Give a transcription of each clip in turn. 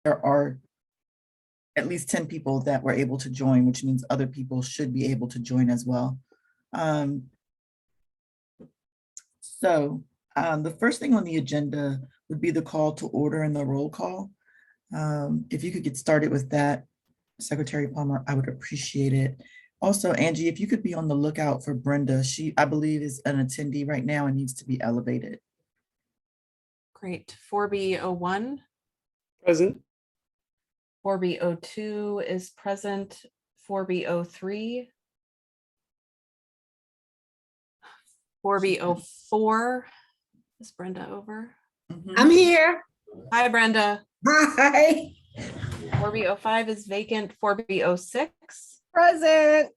there are at least 10 people that were able to join, which means other people should be able to join as well. The first thing on the agenda would be the call to order and the roll call. If you could get started with that, Secretary Palmer, I would appreciate it. Also, Angie, if you could be on the lookout for Brenda. She, I believe, is an attendee right now and needs to be elevated. Great. 4B01. Present. 4B02 is present. 4B03. 4B04. Is Brenda over? I'm here. Hi, Brenda. Hi. 4B05 is vacant. 4B06. Present.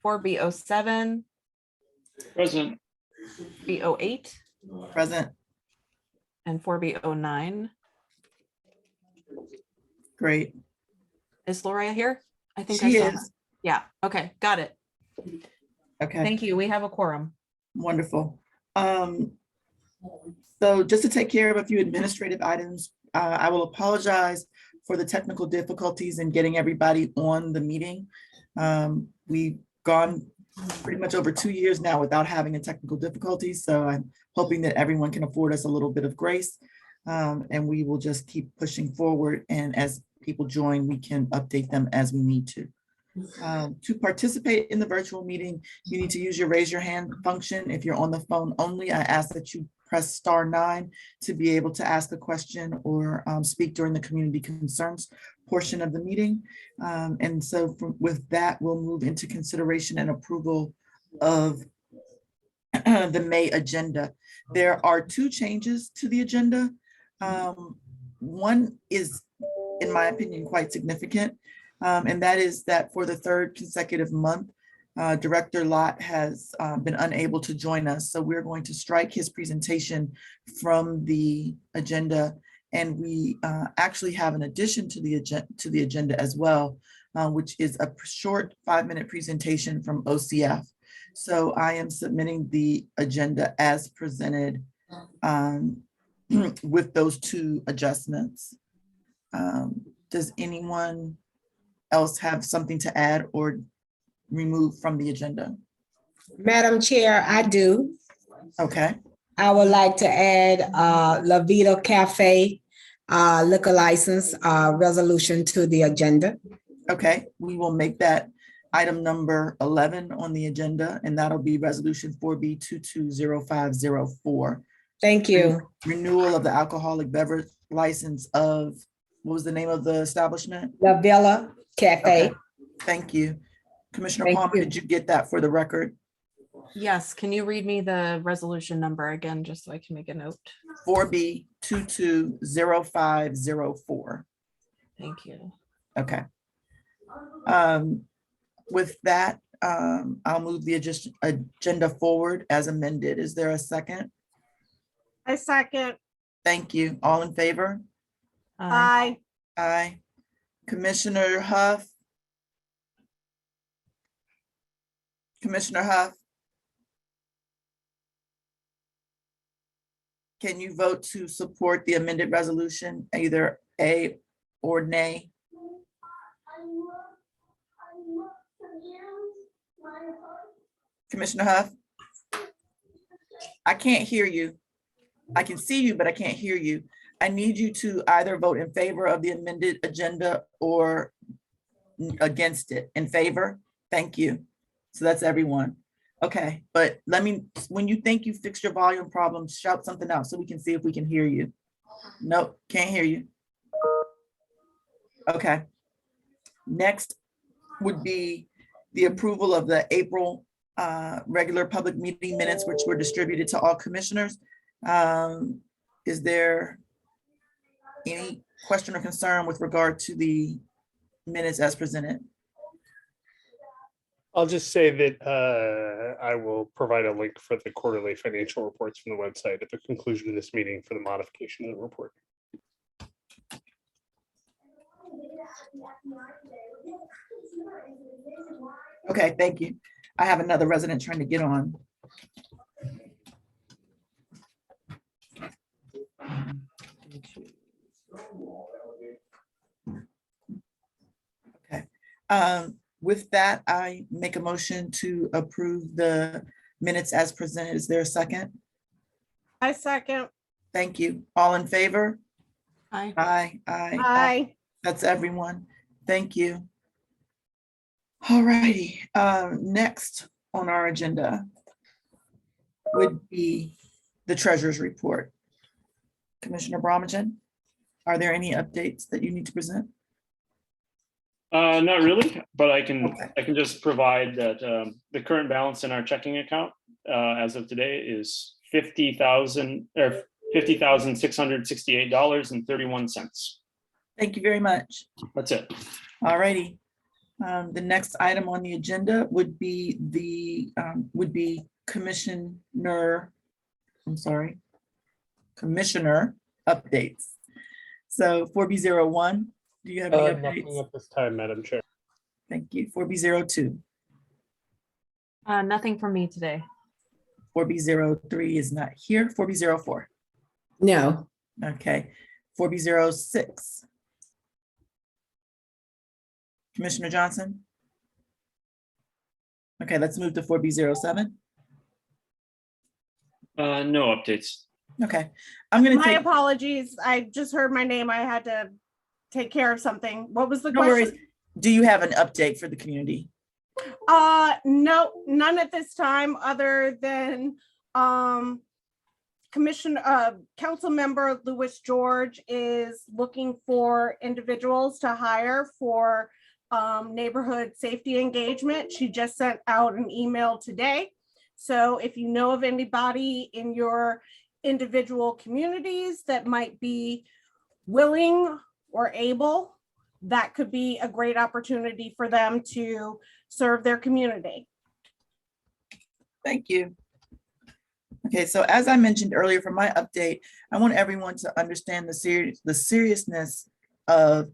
4B07. Present. 4B08. Present. And 4B09. Great. Is Loria here? I think She I saw is. her. Yeah. Okay. Got it. Okay. Thank you. We have a quorum. Wonderful. So just to take care of a few administrative items, I will apologize for the technical difficulties in getting everybody on the meeting. We've gone pretty much over 2 years now without having a technical difficulty. So I'm hoping that everyone can afford us a little bit of grace. And we will just keep pushing forward. And as people join, we can update them as we need to. To participate in the virtual meeting, you need to use your raise your hand function. If you're on the phone only, I ask that you press *9 to be able to ask a question or speak during the community concerns portion of the meeting. And so with that, we'll move into consideration and approval of the May agenda. There are 2 changes to the agenda. One is, in my opinion, quite significant. And that is that for the 3rd consecutive month, Director Lott has been unable to join us. So we're going to strike his presentation from the agenda. And we actually have an addition to the agenda as well, which is a short 5-minute presentation from OCF. So I am submitting the agenda as presented with those 2 adjustments. Does anyone else have something to add or remove from the agenda? Madam Chair, I do. Okay, I would like to add La Vida Cafe liquor license resolution to the agenda. okay, we will make that item number 11 on the agenda, and that'll be resolution 4B220504. Thank you. Renewal of the alcoholic beverage license of, what was the name of the establishment? La Villa Cafe. Okay, thank you. Commissioner Thank Palmer, you. did you get that for the record? Yes. Can you read me the resolution number again, just so I can make a note? 4B220504. Thank you. Okay. With that, I'll move the agenda forward as amended. Is there a second? I second. Thank you. All in favor? Aye. Aye. Commissioner Huff? Commissioner Huff? Can you vote to support the amended resolution, either A or nay? Commissioner Huff? I can't hear you. I can see you, but I can't hear you. I need you to either vote in favor of the amended agenda or against it. In favor? Thank you. So that's everyone. Okay, but let me, when you think you fixed your volume problem, shout something out so we can see if we can hear you. Nope, can't hear you. Okay. Next would be the approval of the April regular public meeting minutes, which were distributed to all commissioners. Is there any question or concern with regard to the minutes as presented? I'll just say that I will provide a link for the quarterly financial reports from the website at the conclusion of this meeting for the modification of the report. Okay, thank you. I have another resident trying to get on. With that, I make a motion to approve the minutes as presented. Is there a second? I second. Thank you. All in favor? Aye. Aye. Aye. That's everyone. Thank you. All righty, next on our agenda would be the treasurer's report. Commissioner Bromagin, are there any updates that you need to present? Not really, but I can Okay. just provide that the current balance in our checking account as of today is $50,668.31. Thank you very much. That's it. All righty. The next item on the agenda would be Commissioner updates. So 4B01, do you have any Nothing updates? at this time, Madam Chair. Thank you. 4B02, Nothing from me today. 4B03 is not here. 4B04, No. okay. 4B06. Commissioner Johnson? Okay, let's move to 4B07. No updates. Okay, I'm gonna My take, apologies. I just heard my name. I had to take care of something. What was the no worries. question? Do you have an update for the community? No, none at this time, other than Council Member Louis George is looking for individuals to hire for neighborhood safety engagement. She just sent out an email today. So if you know of anybody in your individual communities that might be willing or able, that could be a great opportunity for them to serve their community. Thank you. Okay, so as I mentioned earlier for my update, I want everyone to understand the seriousness of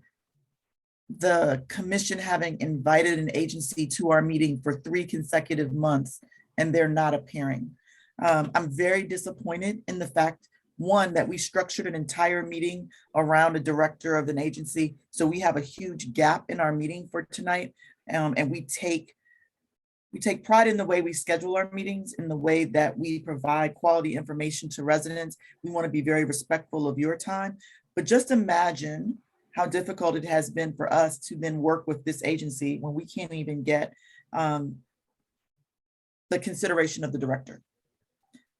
the commission having invited an agency to our meeting for 3 consecutive months and they're not appearing. I'm very disappointed in the fact, one, that we structured an entire meeting around a director of an agency. So we have a huge gap in our meeting for tonight. And we take pride in the way we schedule our meetings, in the way that we provide quality information to residents. We want to be very respectful of your time, but just imagine how difficult it has been for us to then work with this agency when we can't even get the consideration of the director.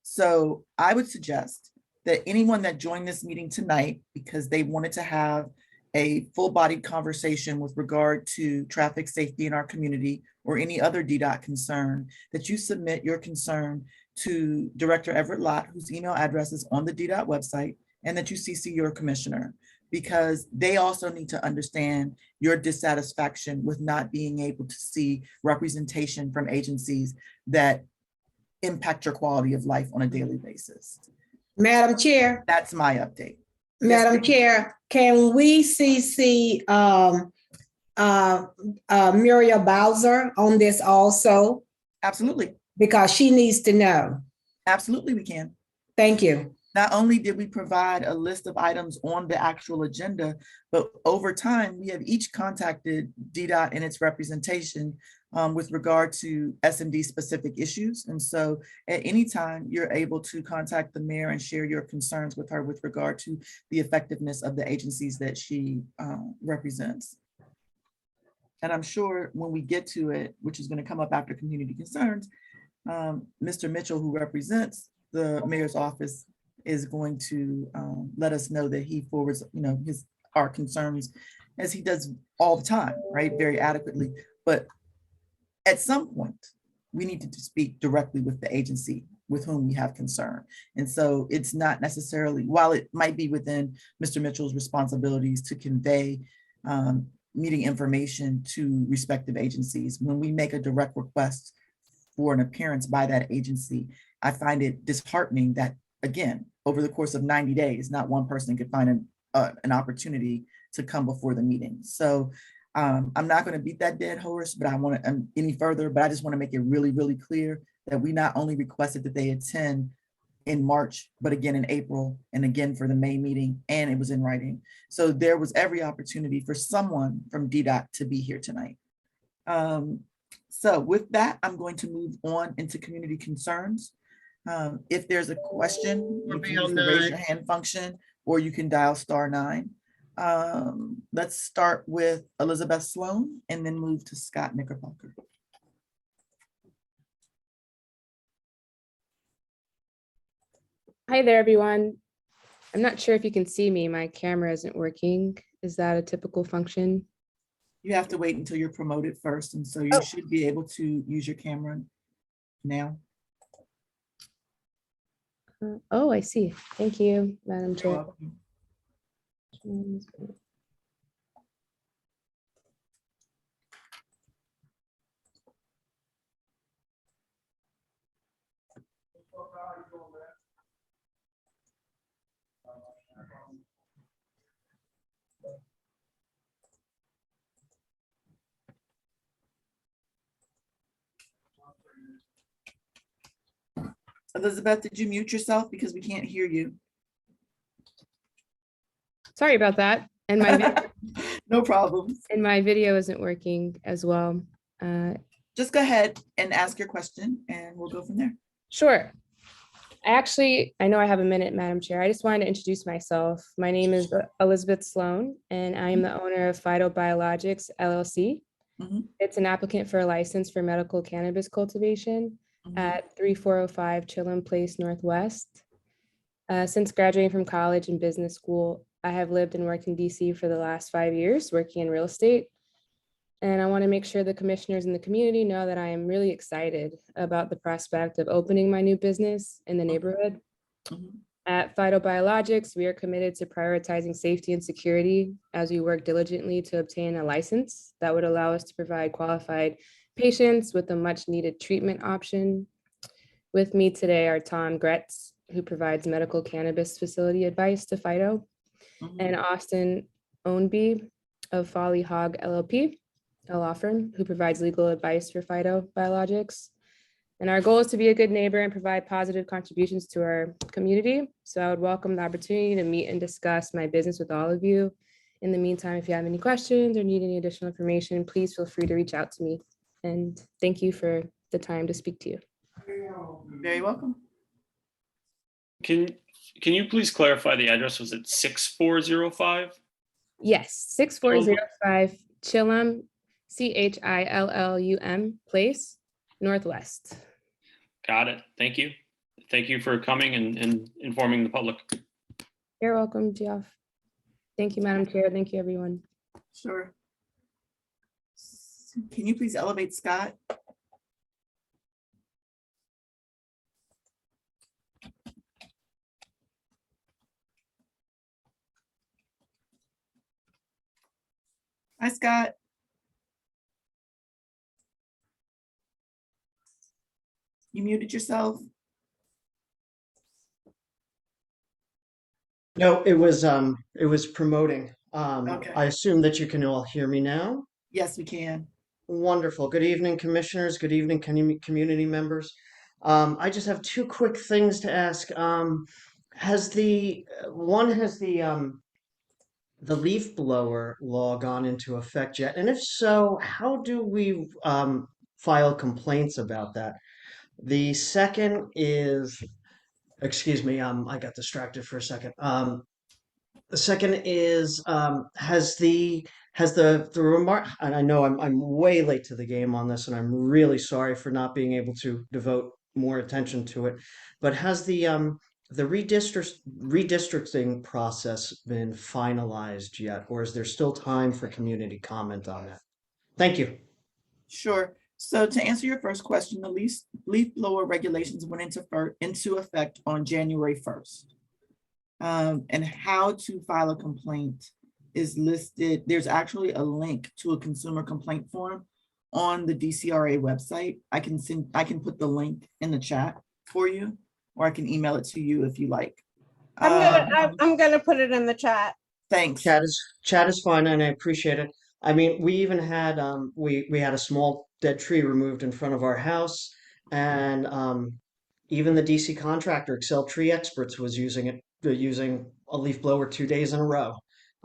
So I would suggest that anyone that joined this meeting tonight because they wanted to have a full-bodied conversation with regard to traffic safety in our community or any other DDOT concern, that you submit your concern to Director Everett Lott, whose email address is on the DDOT website, and that you CC your commissioner, because they also need to understand your dissatisfaction with not being able to see representation from agencies that impact your quality of life on a daily basis. Madam Chair, That's my update. Madam ma'am. Chair, can we CC Muriel Bowser on this also? Absolutely, Because she needs to know. absolutely we can. Thank you. Not only did we provide a list of items on the actual agenda, but over time, we have each contacted DDOT and its representation with regard to S&D specific issues. And so at any time, you're able to contact the mayor and share your concerns with her with regard to the effectiveness of the agencies that she represents. And I'm sure when we get to it, which is going to come up after community concerns, Mr. Mitchell, who represents the mayor's office, is going to let us know that he forwards, our concerns, as he does all the time, right? Very adequately. But at some point, we need to speak directly with the agency with whom we have concern. And so it's not necessarily, while it might be within Mr. Mitchell's responsibilities to convey meeting information to respective agencies, when we make a direct request for an appearance by that agency, I find it disheartening that, again, over the course of 90 days, not one person could find an opportunity to come before the meeting. So I'm not going to beat that dead horse, but I want to any further, but I just want to make it really, really clear that we not only requested that they attend in March, but again in April, and again for the May meeting, and it was in writing. So there was every opportunity for someone from DDOT to be here tonight. So with that, I'm going to move on into community concerns. If there's a question, you can use the raise your hand function, or you can dial *9. Let's start with Elizabeth Sloan and then move to Scott Knickerbocker. Hi there, everyone. I'm not sure if you can see me. My camera isn't working. Is that a typical function? You have to wait until you're promoted first, and so you should be able to use your camera now. Oh, I see. Thank you, Madam You're Chair. welcome. Elizabeth, did you mute yourself because we can't hear you? Sorry about that. And No problem. my video isn't working as well. Just go ahead and ask your question and we'll go from there. Sure. I know I have a minute, Madam Chair. I just wanted to introduce myself. My name is Elizabeth Sloan, and I am the owner of Phyto Biologics LLC. Mhm. It's an applicant for a license for medical cannabis cultivation at 3405 Chilham Place Northwest. Since graduating from college and business school, I have lived and worked in DC for the last 5 years, working in real estate. And I want to make sure the commissioners in the community know that I am really excited about the prospect of opening my new business in the neighborhood. Mhm. At Phyto Biologics, we are committed to prioritizing safety and security as we work diligently to obtain a license that would allow us to provide qualified patients with a much needed treatment option. With me today are Tom Gretz, who provides medical cannabis facility advice to Phyto, Mhm. and Austin Ownby of Folly Hog LLP, a law firm who provides legal advice for Phyto Biologics. And our goal is to be a good neighbor and provide positive contributions to our community. So I would welcome the opportunity to meet and discuss my business with all of you. In the meantime, if you have any questions or need any additional information, please feel free to reach out to me. And thank you for the time to speak to you. Very welcome. Can you please clarify the address? Was it 6405? Yes, 6405 Chilham, CHILLUM Place, Northwest. Got it. Thank you. Thank you for coming and informing the public. You're welcome, Geoff. Thank you, Madam Chair. Thank you, everyone. Sure. Can you please elevate Scott? Hi, Scott. You muted yourself? No, it was promoting. Okay. I assume that you can all hear me now. Yes, we can. Wonderful. Good evening, commissioners. Good evening, community members. I just have two quick things to ask. Has the leaf blower law gone into effect yet? And if so, how do we file complaints about that? The second is, excuse me, I got distracted for a second. The second is, has the remark, and I know I'm way late to the game on this, and I'm really sorry for not being able to devote more attention to it, but has the redistricting process been finalized yet, or is there still time for community comment on that? Thank you. Sure. So to answer your first question, the leaf blower regulations went into effect on January 1st. And how to file a complaint is listed. There's actually a link to a consumer complaint form on the DCRA website. I can put the link in the chat for you, or I can email it to you if you like. I'm gonna put it in the chat. Thanks. Chat is fine, and I appreciate it. I mean, we even had we had a small dead tree removed in front of our house, and even the DC contractor, Excel Tree Experts, was using it. They're using a leaf blower 2 days in a row.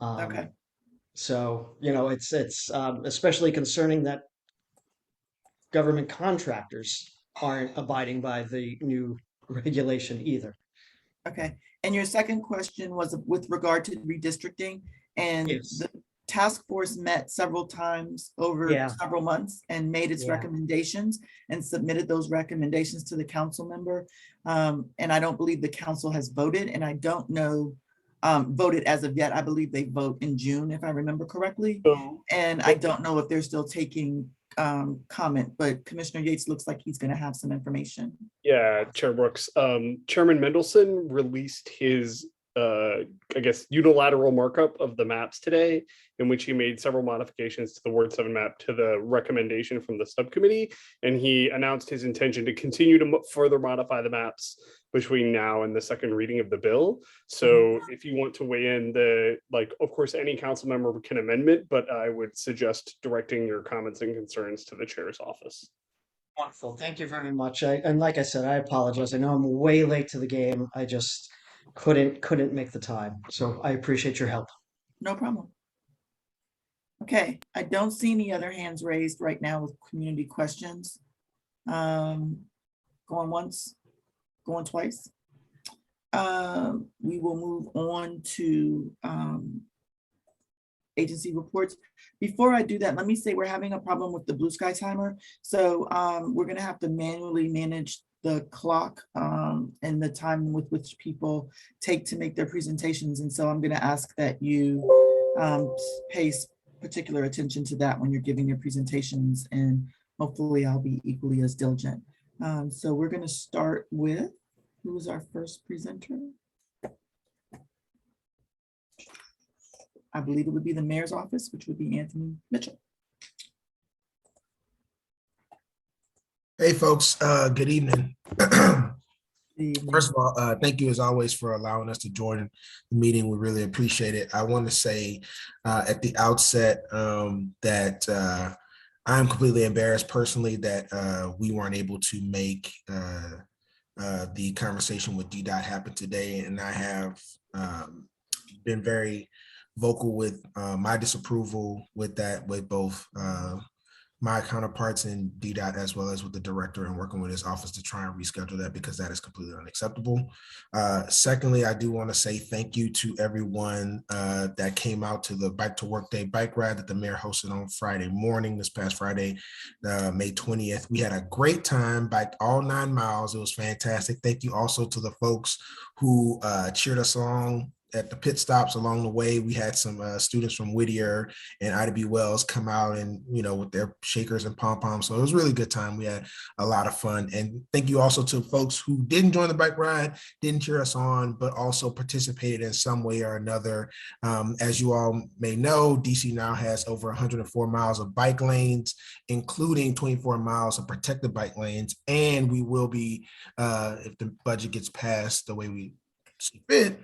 Okay. So it's especially concerning that government contractors aren't abiding by the new regulation either. Okay, and your second question was with regard to redistricting, and Yes. the task force met several times over Yeah. several months and made its Yeah. recommendations and submitted those recommendations to the council member. And I don't believe the council has voted, and I don't know, voted as of yet. I believe they vote in June, if I remember correctly. So And I don't know if they're still taking comment, but Commissioner Yates looks like he's gonna have some information. yeah, Chair Brooks, Chairman Mendelson released his, I guess, unilateral markup of the maps today, in which he made several modifications to the Ward 7 map to the recommendation from the subcommittee. And he announced his intention to continue to further modify the maps between now and the second reading of the bill. So if you want to weigh in, of course, any council member can amendment, but I would suggest directing your comments and concerns to the chair's office. Wonderful. Thank you very much. And like I said, I apologize. I know I'm way late to the game. I just couldn't make the time. So I appreciate your help. No problem. Okay, I don't see any other hands raised right now with community questions. Going once, going twice. We will move on to agency reports. Before I do that, let me say we're having a problem with the blue sky timer. So we're gonna have to manually manage the clock and the time with which people take to make their presentations. And so I'm gonna ask that you pay particular attention to that when you're giving your presentations, and hopefully I'll be equally as diligent. So we're gonna start with, who is our first presenter? I believe it would be the mayor's office, which would be Anthony Mitchell. Hey, folks, good evening. First of all, thank you as always for allowing us to join the meeting. We really appreciate it. I want to say at the outset that I'm completely embarrassed personally that we weren't able to make the conversation with DDOT happen today. And I have been very vocal with my disapproval with that, with both my counterparts in DDOT as well as with the director, and working with his office to try and reschedule that, because that is completely unacceptable. Secondly, I do want to say thank you to everyone that came out to the Bike to Work Day bike ride that the mayor hosted on Friday morning, this past Friday, May 20th. We had a great time, biked all 9 miles. It was fantastic. Thank you also to the folks who cheered us on at the pit stops along the way. We had some students from Whittier and Ida B. Wells come out and, with their shakers and pom-poms. So it was a really good time. We had a lot of fun. And thank you also to folks who didn't join the bike ride, didn't cheer us on, but also participated in some way or another. As you all may know, DC now has over 104 miles of bike lanes, including 24 miles of protected bike lanes. And we will be, if the budget gets passed the way we see fit,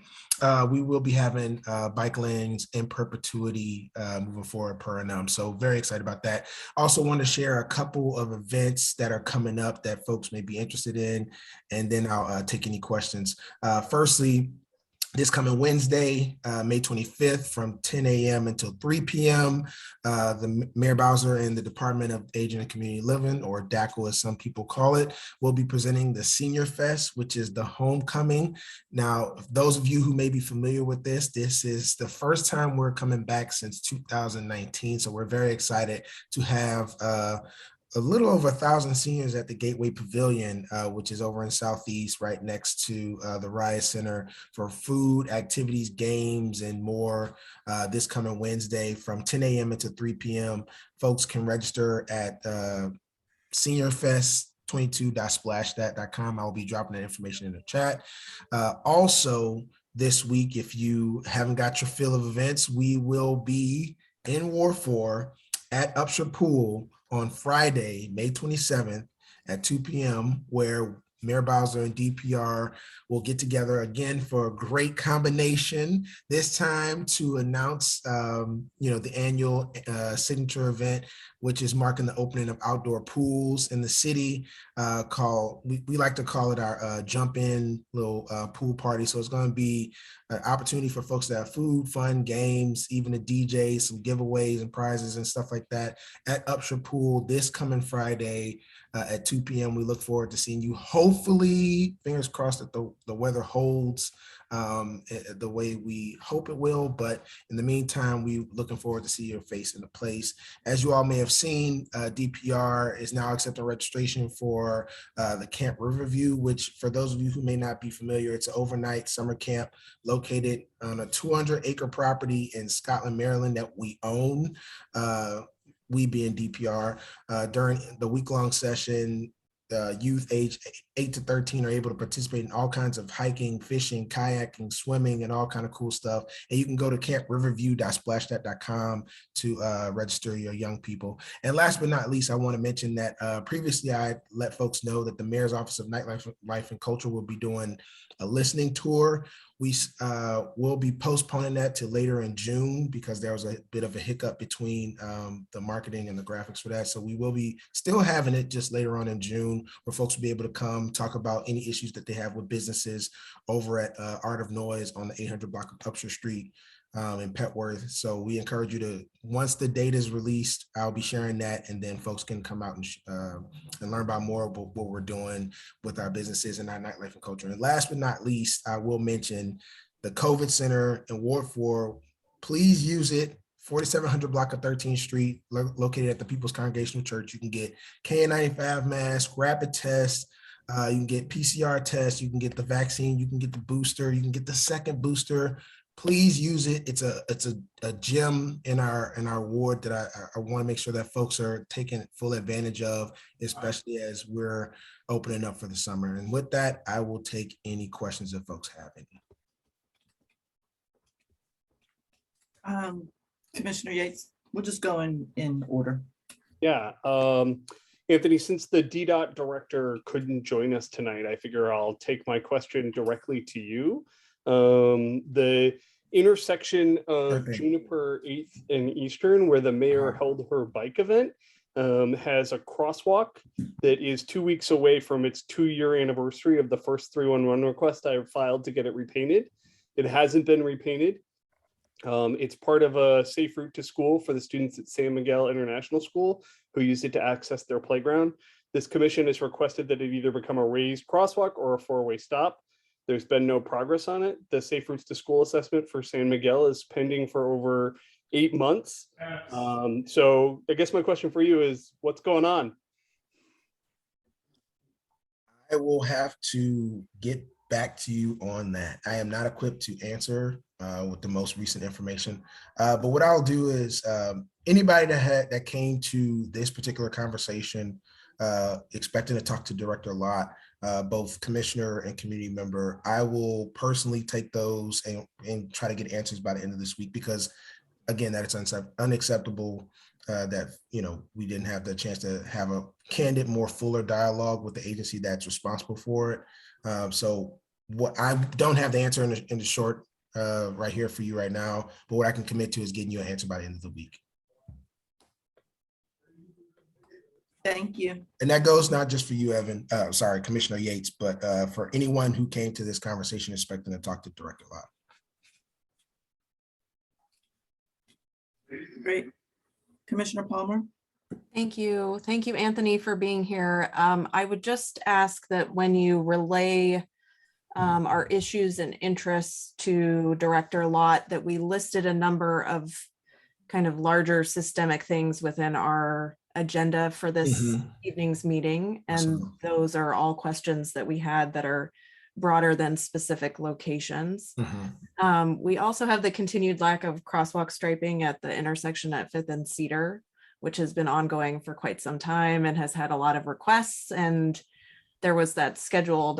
we will be having bike lanes in perpetuity moving forward per annum. So very excited about that. Also want to share a couple of events that are coming up that folks may be interested in, and then I'll take any questions. Firstly, this coming Wednesday, May 25th, from 10 a.m. until 3 p.m., the Mayor Bowser and the Department of Aging and Community Living, or DACL as some people call it, will be presenting the Senior Fest, which is the homecoming. Now, those of you who may be familiar with this is the first time we're coming back since 2019. So we're very excited to have a little over 1,000 seniors at the Gateway Pavilion, which is over in Southeast, right next to the Riot Center, for food, activities, games, and more this coming Wednesday from 10 a.m. until 3 p.m. Folks can register at seniorfest22.splashdat.com. I'll be dropping that information in the chat. Also, this week, if you haven't got your fill of events, we will be in Ward 4 at Upshur Pool on Friday, May 27th at 2 p.m., where Mayor Bowser and DPR will get together again for a great combination, this time to announce, the annual signature event, which is marking the opening of outdoor pools in the city, we like to call it our jump in little pool party. So it's going to be an opportunity for folks to have food, fun, games, even a DJ, some giveaways and prizes and stuff like that at Upshur Pool this coming Friday at 2 p.m. We look forward to seeing you. Hopefully, fingers crossed that the weather holds the way we hope it will. But in the meantime, we're looking forward to see your face in the place. As you all may have seen, DPR is now accepting registration for the Camp Riverview, which for those of you who may not be familiar, it's an overnight summer camp located on a 200-acre property in Scotland, Maryland that we own. We being DPR, during the week-long session, youth age 8 to 13 are able to participate in all kinds of hiking, fishing, kayaking, swimming, and all kind of cool stuff. And you can go to campriverview.splashthat.com to register your young people. And last but not least, I want to mention that previously I let folks know that the Mayor's Office of Nightlife, Life, and Culture will be doing a listening tour. We will be postponing that to later in June because there was a bit of a hiccup between the marketing and the graphics for that. So we will be still having it just later on in June, where folks will be able to come talk about any issues that they have with businesses over at Art of Noise on the 800 block of Upshur Street in Petworth. So we encourage you to, once the date is released, I'll be sharing that, and then folks can come out and learn about more about what we're doing with our businesses and our nightlife and culture. And last but not least, I will mention the Covet Center in Ward 4. Please use it. 4700 block of 13th Street, located at the People's Congregational Church. You can get KN95 mask, rapid test. You can get PCR tests. You can get the vaccine. You can get the booster. You can get the second booster. Please use it. It's a gem in our ward that I want to make sure that folks are taking full advantage of, especially as we're opening up for the summer. And with that, I will take any questions that folks have any. Commissioner Yates, we'll just go in order. Yeah, Anthony, since the DDOT director couldn't join us tonight, I figure I'll take my question directly to you. The intersection of Juniper 8th and Eastern, where the mayor held her bike event, has a crosswalk that is 2 weeks away from its 2-year anniversary of the first 311 request I filed to get it repainted. It hasn't been repainted. It's part of a safe route to school for the students at San Miguel International School who use it to access their playground. This commission has requested that it either become a raised crosswalk or a 4-way stop. There's been no progress on it. The safe routes to school assessment for San Miguel is pending for over 8 months. So I guess my question for you is, what's going on? I will have to get back to you on that. I am not equipped to answer with the most recent information. But what I'll do is anybody that came to this particular conversation expecting to talk to Director Lott, both commissioner and community member, I will personally take those and try to get answers by the end of this week, because again, that it's unacceptable that we didn't have the chance to have a candid, more fuller dialogue with the agency that's responsible for it. So what I don't have the answer in the short right here for you right now, but what I can commit to is getting you an answer by the end of the week. Thank you. And that goes not just for you, Evan, Commissioner Yates, but for anyone who came to this conversation expecting to talk to Director Lott. Great. Commissioner Palmer. Thank you. Thank you, Anthony, for being here. I would just ask that when you relay our issues and interests to Director Lott, that we listed a number of kind of larger systemic things within our agenda for this evening's meeting. And those are all questions that we had that are broader than specific locations. We also have the continued lack of crosswalk striping at the intersection at 5th and Cedar, which has been ongoing for quite some time and has had a lot of requests. And there was that scheduled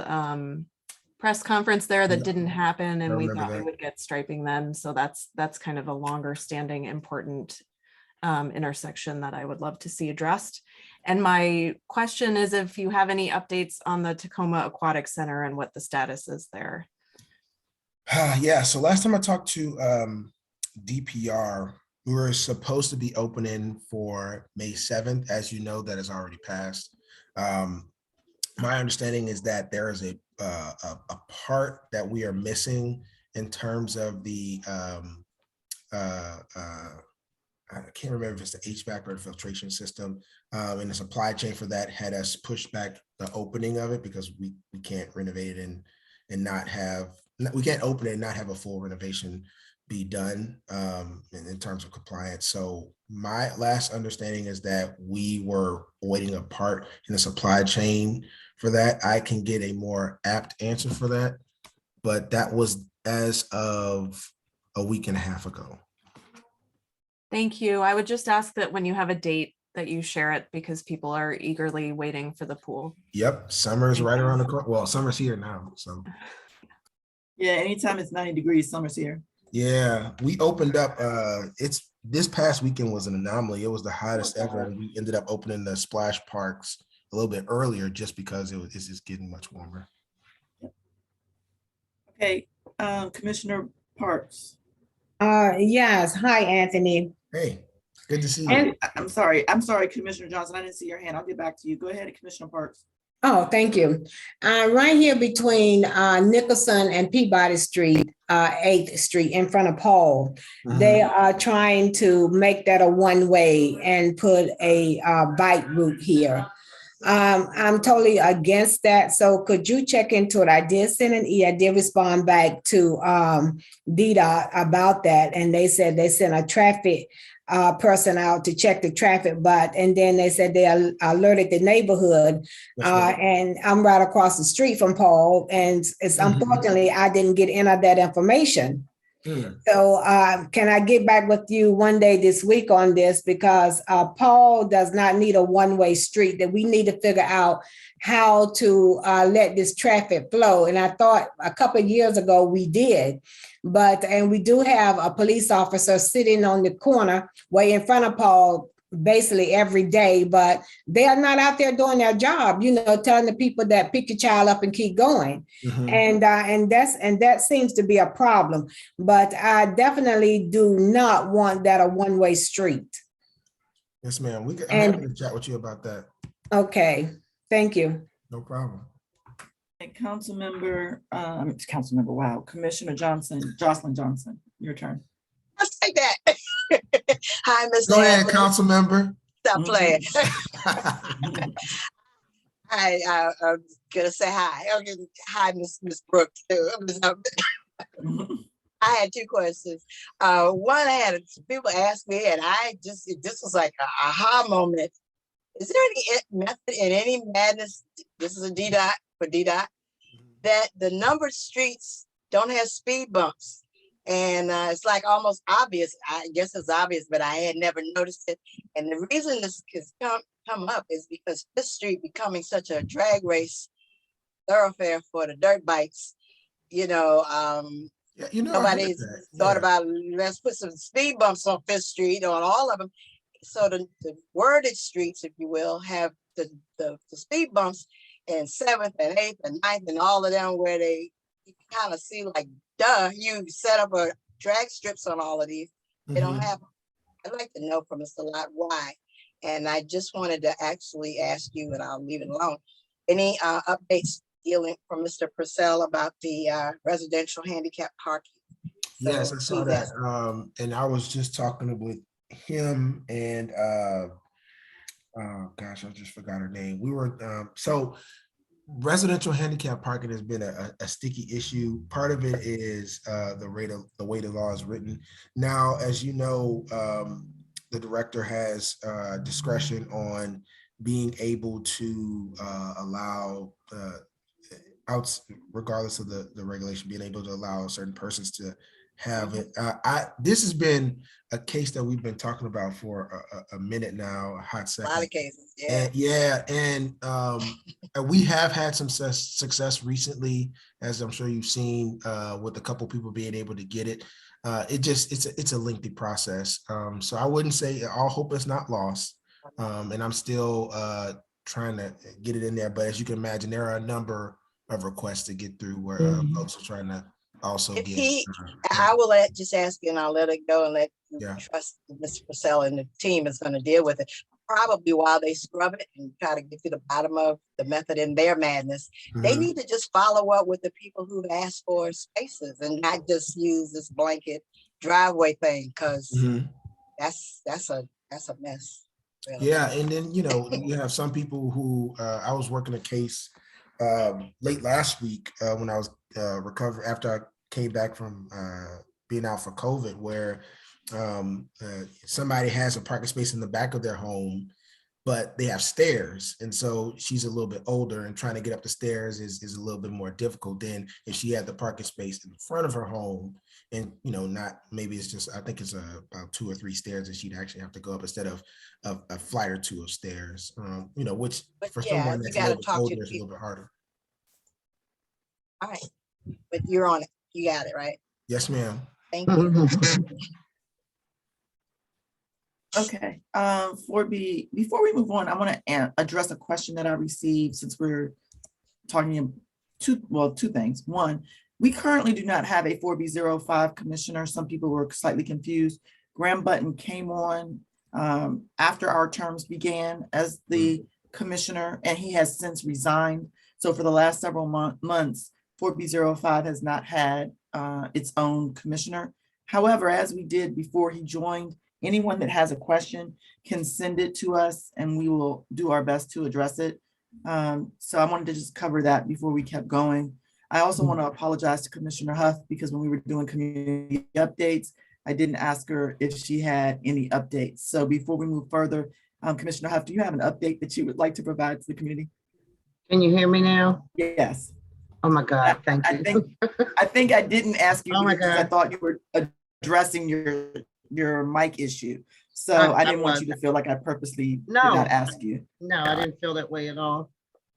press conference there that didn't happen, and we thought we would get striping then. So that's kind of a longer standing important intersection that I would love to see addressed. And my question is if you have any updates on the Tacoma Aquatic Center and what the status is there. Yeah, so last time I talked to DPR, we were supposed to be opening for May 7th. As you know, that has already passed. My understanding is that there is a part that we are missing in terms of the I can't remember if it's the HVAC or the filtration system, and the supply chain for that had us push back the opening of it because we can't renovate it and not have, we can't open it and not have a full renovation be done in terms of compliance. So my last understanding is that we were awaiting a part in the supply chain for that. I can get a more apt answer for that, but that was as of a week and a half ago. Thank you. I would just ask that when you have a date that you share it because people are eagerly waiting for the pool. Yep, summer is right around the corner. Well, summer's here now, so. Yeah, anytime it's 90 degrees, summer's here. Yeah, we opened up, it's this past weekend was an anomaly. It was the hottest ever, and we ended up opening the splash parks a little bit earlier just because it's just getting much warmer. Okay, Commissioner Parks. Yes. Hi, Anthony. Hey, good to see you. And I'm sorry, Commissioner Johnson. I didn't see your hand. I'll get back to you. Go ahead, Commissioner Parks. oh, thank you. Right here between Nicholson and Peabody Street, 8th Street in front of Paul, they are trying to make that a one-way and put a bike route here. I'm totally against that. So could you check into it? I did send an I did respond back to DDOT about that. And they said they sent a traffic person out to check the traffic, and then they said they alerted the neighborhood. And I'm right across the street from Paul. And it's unfortunately, I didn't get any of that information. So can I get back with you one day this week on this? Because Paul does not need a one-way street, that we need to figure out how to let this traffic flow. And I thought a couple of years ago we did, and we do have a police officer sitting on the corner way in front of Paul basically every day, but they are not out there doing their job, telling the people that pick your child up and keep going. And that seems to be a problem, but I definitely do not want that a one-way street. Yes, ma'am. I'm happy to chat with you about that. Okay, thank you. No problem. And Commissioner Jocelyn Johnson, your turn. I'll take that. Hi, Mr. Go ahead, council member. Stop playing. Hi, I'm gonna say hi. Okay, hi, Miss Brooks too. I had two questions. One, I had people ask me, and this was like an aha moment. Is there any method in any madness? This is a DDOT for DDOT that the numbered streets don't have speed bumps. And it's like almost obvious. I guess it's obvious, but I had never noticed it. And the reason this has come up is because Fifth Street becoming such a drag race thoroughfare for the dirt bikes. Nobody thought about, let's put some speed bumps on Fifth Street, on all of them. So the worded streets, if you will, have the speed bumps in 7th and 8th and 9th and all of them where you kind of see like, duh, you set up a drag strips on all of these. They don't have them. I'd like to know from Mr. Lott why. And I just wanted to actually ask you, and I'll leave it alone, any updates dealing from Mr. Purcell about the residential handicap parking? Yes, I saw that. And I was just talking with him and oh gosh, I just forgot her name. We were so residential handicap parking has been a sticky issue. Part of it is the way the law is written. Now, as you know, the director has discretion on being able to allow regardless of the regulation, being able to allow certain persons to have it. This has been a case that we've been talking about for a minute now, a hot second. A lot of cases, yeah. And we have had some success recently, as I'm sure you've seen, with a couple people being able to get it. it's a lengthy process. So I wouldn't say all hope is not lost. And I'm still trying to get it in there. But as you can imagine, there are a number of requests to get through where folks are trying to also If get. he, I will just ask you and I'll let it go and let you Yeah. trust Mr. Purcell and the team is going to deal with it. Probably while they scrub it and try to get to the bottom of the method in their madness, they need to just follow up with the people who've asked for spaces and not just use this blanket driveway thing, because that's a mess. Really. Yeah, and then you have some people who I was working a case late last week when I was recovering after I came back from being out for COVID, where somebody has a parking space in the back of their home, but they have stairs, and so she's a little bit older, and trying to get up the stairs is a little bit more difficult than if she had the parking space in front of her home, and not, maybe it's just, I think it's about 2 or 3 stairs that she'd actually have to go up instead of a flight or 2 of stairs, which But for yeah, someone you that's a gotta little bit talk to older the is a little bit harder. All right, but you're on it. You got it, right? Yes, ma'am. Thank you. Okay, before we move on, I want to address a question that I received, since we're talking two things. One, we currently do not have a 4B05 commissioner. Some people were slightly confused. Graham Button came on after our terms began as the commissioner, and he has since resigned. So for the last several months, 4B05 has not had its own commissioner. However, as we did before he joined, anyone that has a question can send it to us and we will do our best to address it. So I wanted to just cover that before we kept going. I also want to apologize to Commissioner Huff, because when we were doing community updates, I didn't ask her if she had any updates. So before we move further, Commissioner Huff, do you have an update that you would like to provide to the community? Can you hear me now? Yes. Oh my God, thank you. I think I didn't ask you Oh my because I God. thought you were addressing your mic issue. So I didn't want you to feel like I purposely did not ask you. No, I didn't feel that way at all.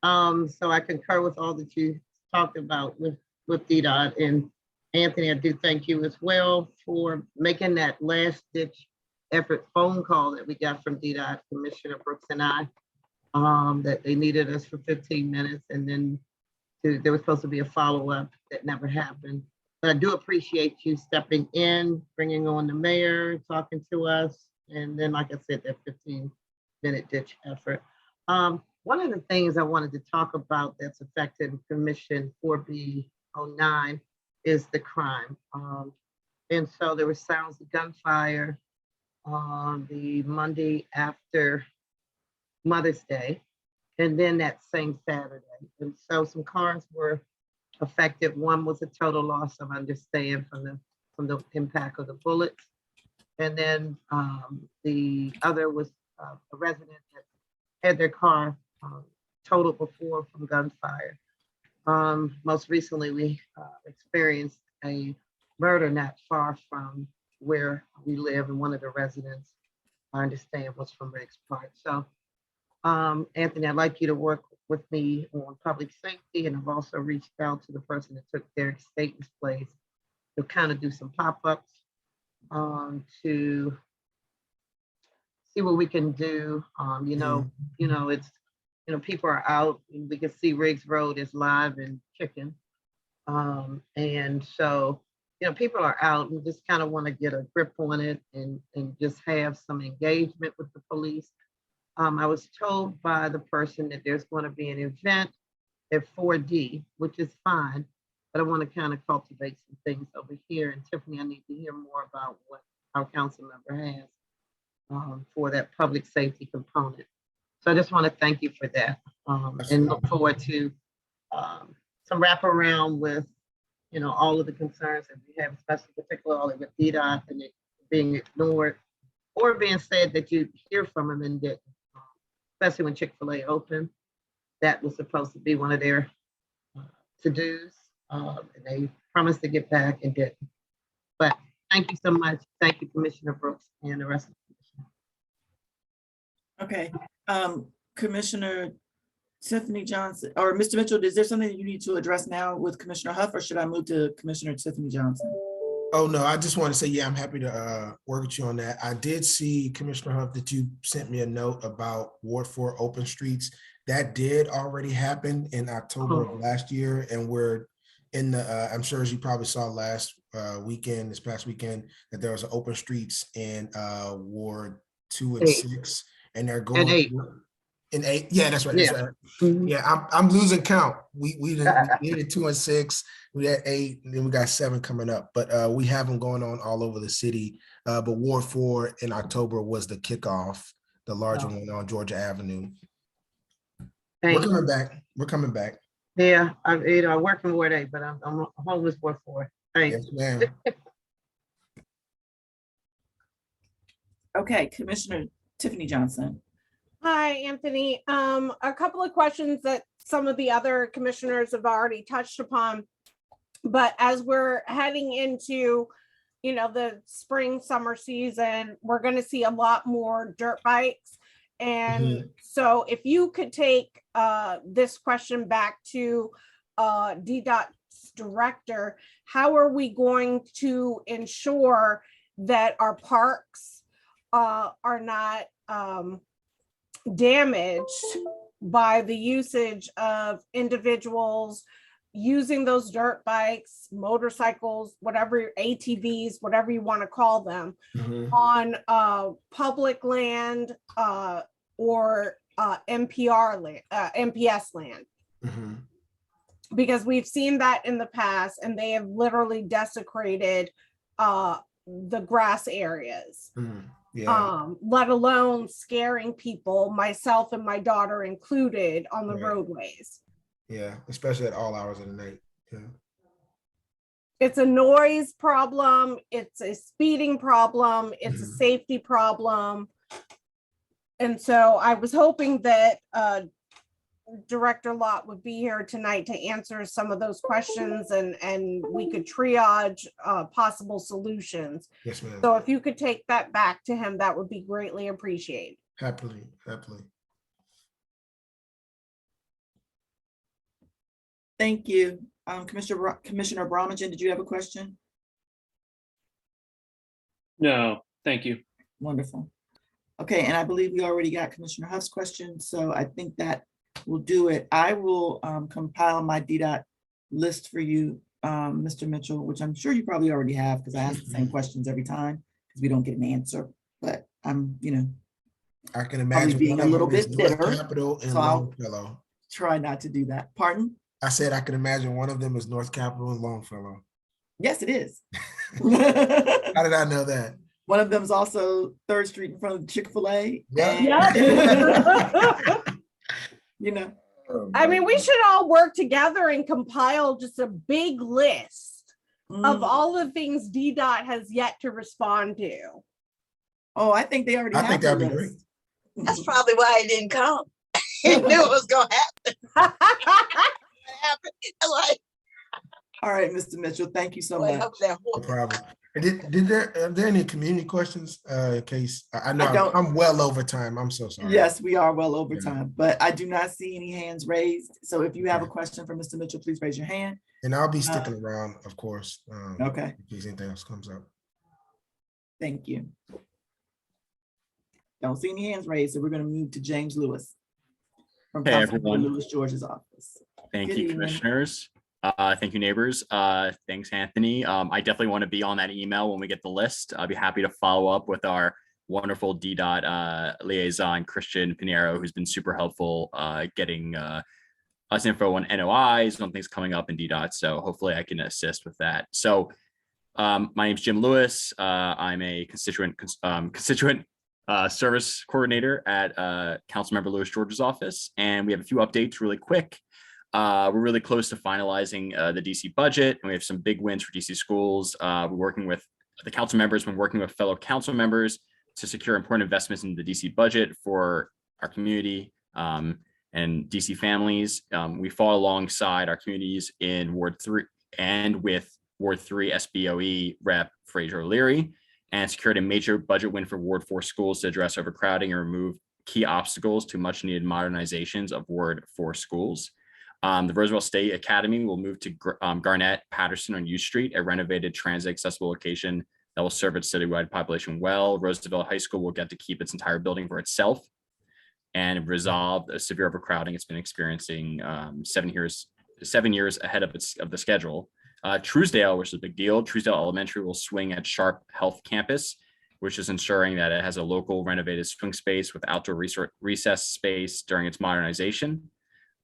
So I concur with all that you talked about with DDOT, and Anthony, I do thank you as well for making that last ditch effort phone call that we got from DDOT, Commissioner Brooks and I, that they needed us for 15 minutes, and then there was supposed to be a follow-up that never happened. But I do appreciate you stepping in, bringing on the mayor, talking to us, and then, like I said, that 15-minute ditch effort. One of the things I wanted to talk about that's affected Commission 4B09 is the crime. And so there were sounds of gunfire on the Monday after Mother's Day, and then that same Saturday. And so some cars were affected. One was a total loss of understand from the impact of the bullets. And then the other was a resident that had their car totaled before from gunfire. Most recently, we experienced a murder not far from where we live, and one of the residents, I understand, was from Riggs Park. So Anthony, I'd like you to work with me on public safety, and I've also reached out to the person that took Derek Staten's place to kind of do some pop-ups to see what we can do. It's people are out, and we can see Riggs Road is live and kicking, and so people are out and just kind of want to get a grip on it and just have some engagement with the police. I was told by the person that there's going to be an event at 4D, which is fine, but I want to kind of cultivate some things over here. And Tiffany, I need to hear more about what our council member has for that public safety component. So I just want to thank you for that, and look forward to some wraparound with, all of the concerns that we have, especially particularly with DDOT and it being ignored or being said that you hear from them and didn't. Especially when Chick-fil-A opened, that was supposed to be one of their to-dos, and they promised to get back and didn't. But thank you so much. Thank you, Commissioner Brooks, and the rest of the commission. Okay, Commissioner Tiffany Johnson, or Mr. Mitchell, is there something that you need to address now with Commissioner Huff, or should I move to Commissioner Tiffany Johnson? Oh, no, I just want to say, yeah, I'm happy to work with you on that. I did see, Commissioner Hunt, that you sent me a note about Ward 4 open streets. That did already happen in October of last year, and we're in the, I'm sure as you probably saw last weekend, this past weekend, that there was an open streets in Ward 2 and 6, and they're going. And 8. In 8, yeah, that's right. That's Yeah. right. Yeah, I'm losing count. We did 2 and 6, we had 8, and then we got 7 coming up. But we have them going on all over the city. But Ward 4 in October was the kickoff, the larger one on Georgia Avenue. We're coming back. We're coming back. Yeah, I work in Ward 8, but I'm homeless Ward 4. Thanks. Yes, ma'am. Okay, Commissioner Tiffany Johnson. Hi, Anthony. A couple of questions that some of the other commissioners have already touched upon. But as we're heading into, the spring, summer season, we're going to see a lot more dirt bikes. And so if you could take this question back to DDOT's director, how are we going to ensure that our parks are not damaged by the usage of individuals using those dirt bikes, motorcycles, whatever, ATVs, whatever you want to call them, on public land or MPR land, MPS land? Because we've seen that in the past, and they have literally desecrated the grass areas. Let alone scaring people, myself and my daughter included, on the roadways. Yeah, especially at all hours of the night. Yeah. It's a noise problem, it's a speeding problem, it's a safety problem. And so I was hoping that Director Lott would be here tonight to answer some of those questions, and we could triage possible solutions. Yes, ma'am. So if you could take that back to him, that would be greatly appreciated. Happily. Thank you. Commissioner Bromagin, did you have a question? No, thank you. Wonderful. Okay, and I believe we already got Commissioner Huff's question, so I think that will do it. I will compile my DDOT list for you, Mr. Mitchell, which I'm sure you probably already have, because I ask the same questions every time because we don't get an answer. But I'm, I can imagine being a little bit bitter, Capitol and so I'll Longfellow. try not to do that. Pardon? I said I can imagine one of them is North Capitol and Longfellow. Yes, it is. How did I know that? One of them is also 3rd Street in front of Chick-fil-A. Yeah. I mean, we should all work together and compile just a big list of all the things DDOT has yet to respond to. Oh, I think they already have. I think that'd be great. That's probably why he didn't come. He knew it was gonna happen. Like, all right, Mr. Mitchell, thank you so much. No problem. And are there any community questions in case? I know I'm well over time. I'm so sorry. Yes, we are well over time, but I do not see any hands raised. So if you have a question for Mr. Mitchell, please raise your hand. And I'll be sticking around, of course. Okay. In case anything else comes up. Thank you. Don't see any hands raised, so we're going to move to James Lewis from Hey, everyone. Lewis George's office. Thank you, commissioners. Thank you, neighbors. Thanks, Anthony. I definitely want to be on that email when we get the list. I'll be happy to follow up with our wonderful DDOT liaison, Christian Pinheiro, who's been super helpful getting us info on NOIs, on things coming up in DDOT. So hopefully I can assist with that. So my name's Jim Lewis. I'm a constituent service coordinator at Councilmember Lewis George's office. And we have a few updates really quick. We're really close to finalizing the DC budget, and we have some big wins for DC schools. We're working with the council members, been working with fellow council members to secure important investments in the DC budget for our community and DC families. We fall alongside our communities in Ward 3 and with Ward 3 SBOE Rep Fraser O'Leary, and secured a major budget win for Ward 4 schools to address overcrowding and remove key obstacles to much needed modernizations of Ward 4 schools. The Roosevelt State Academy will move to Garnett Patterson on U Street, a renovated transit accessible location that will serve its citywide population well. Roosevelt High School will get to keep its entire building for itself and resolve a severe overcrowding it's been experiencing 7 years ahead of the schedule. Truesdale, which is a big deal, Truesdale Elementary will swing at Sharp Health Campus, which is ensuring that it has a local renovated swing space with outdoor recess space during its modernization.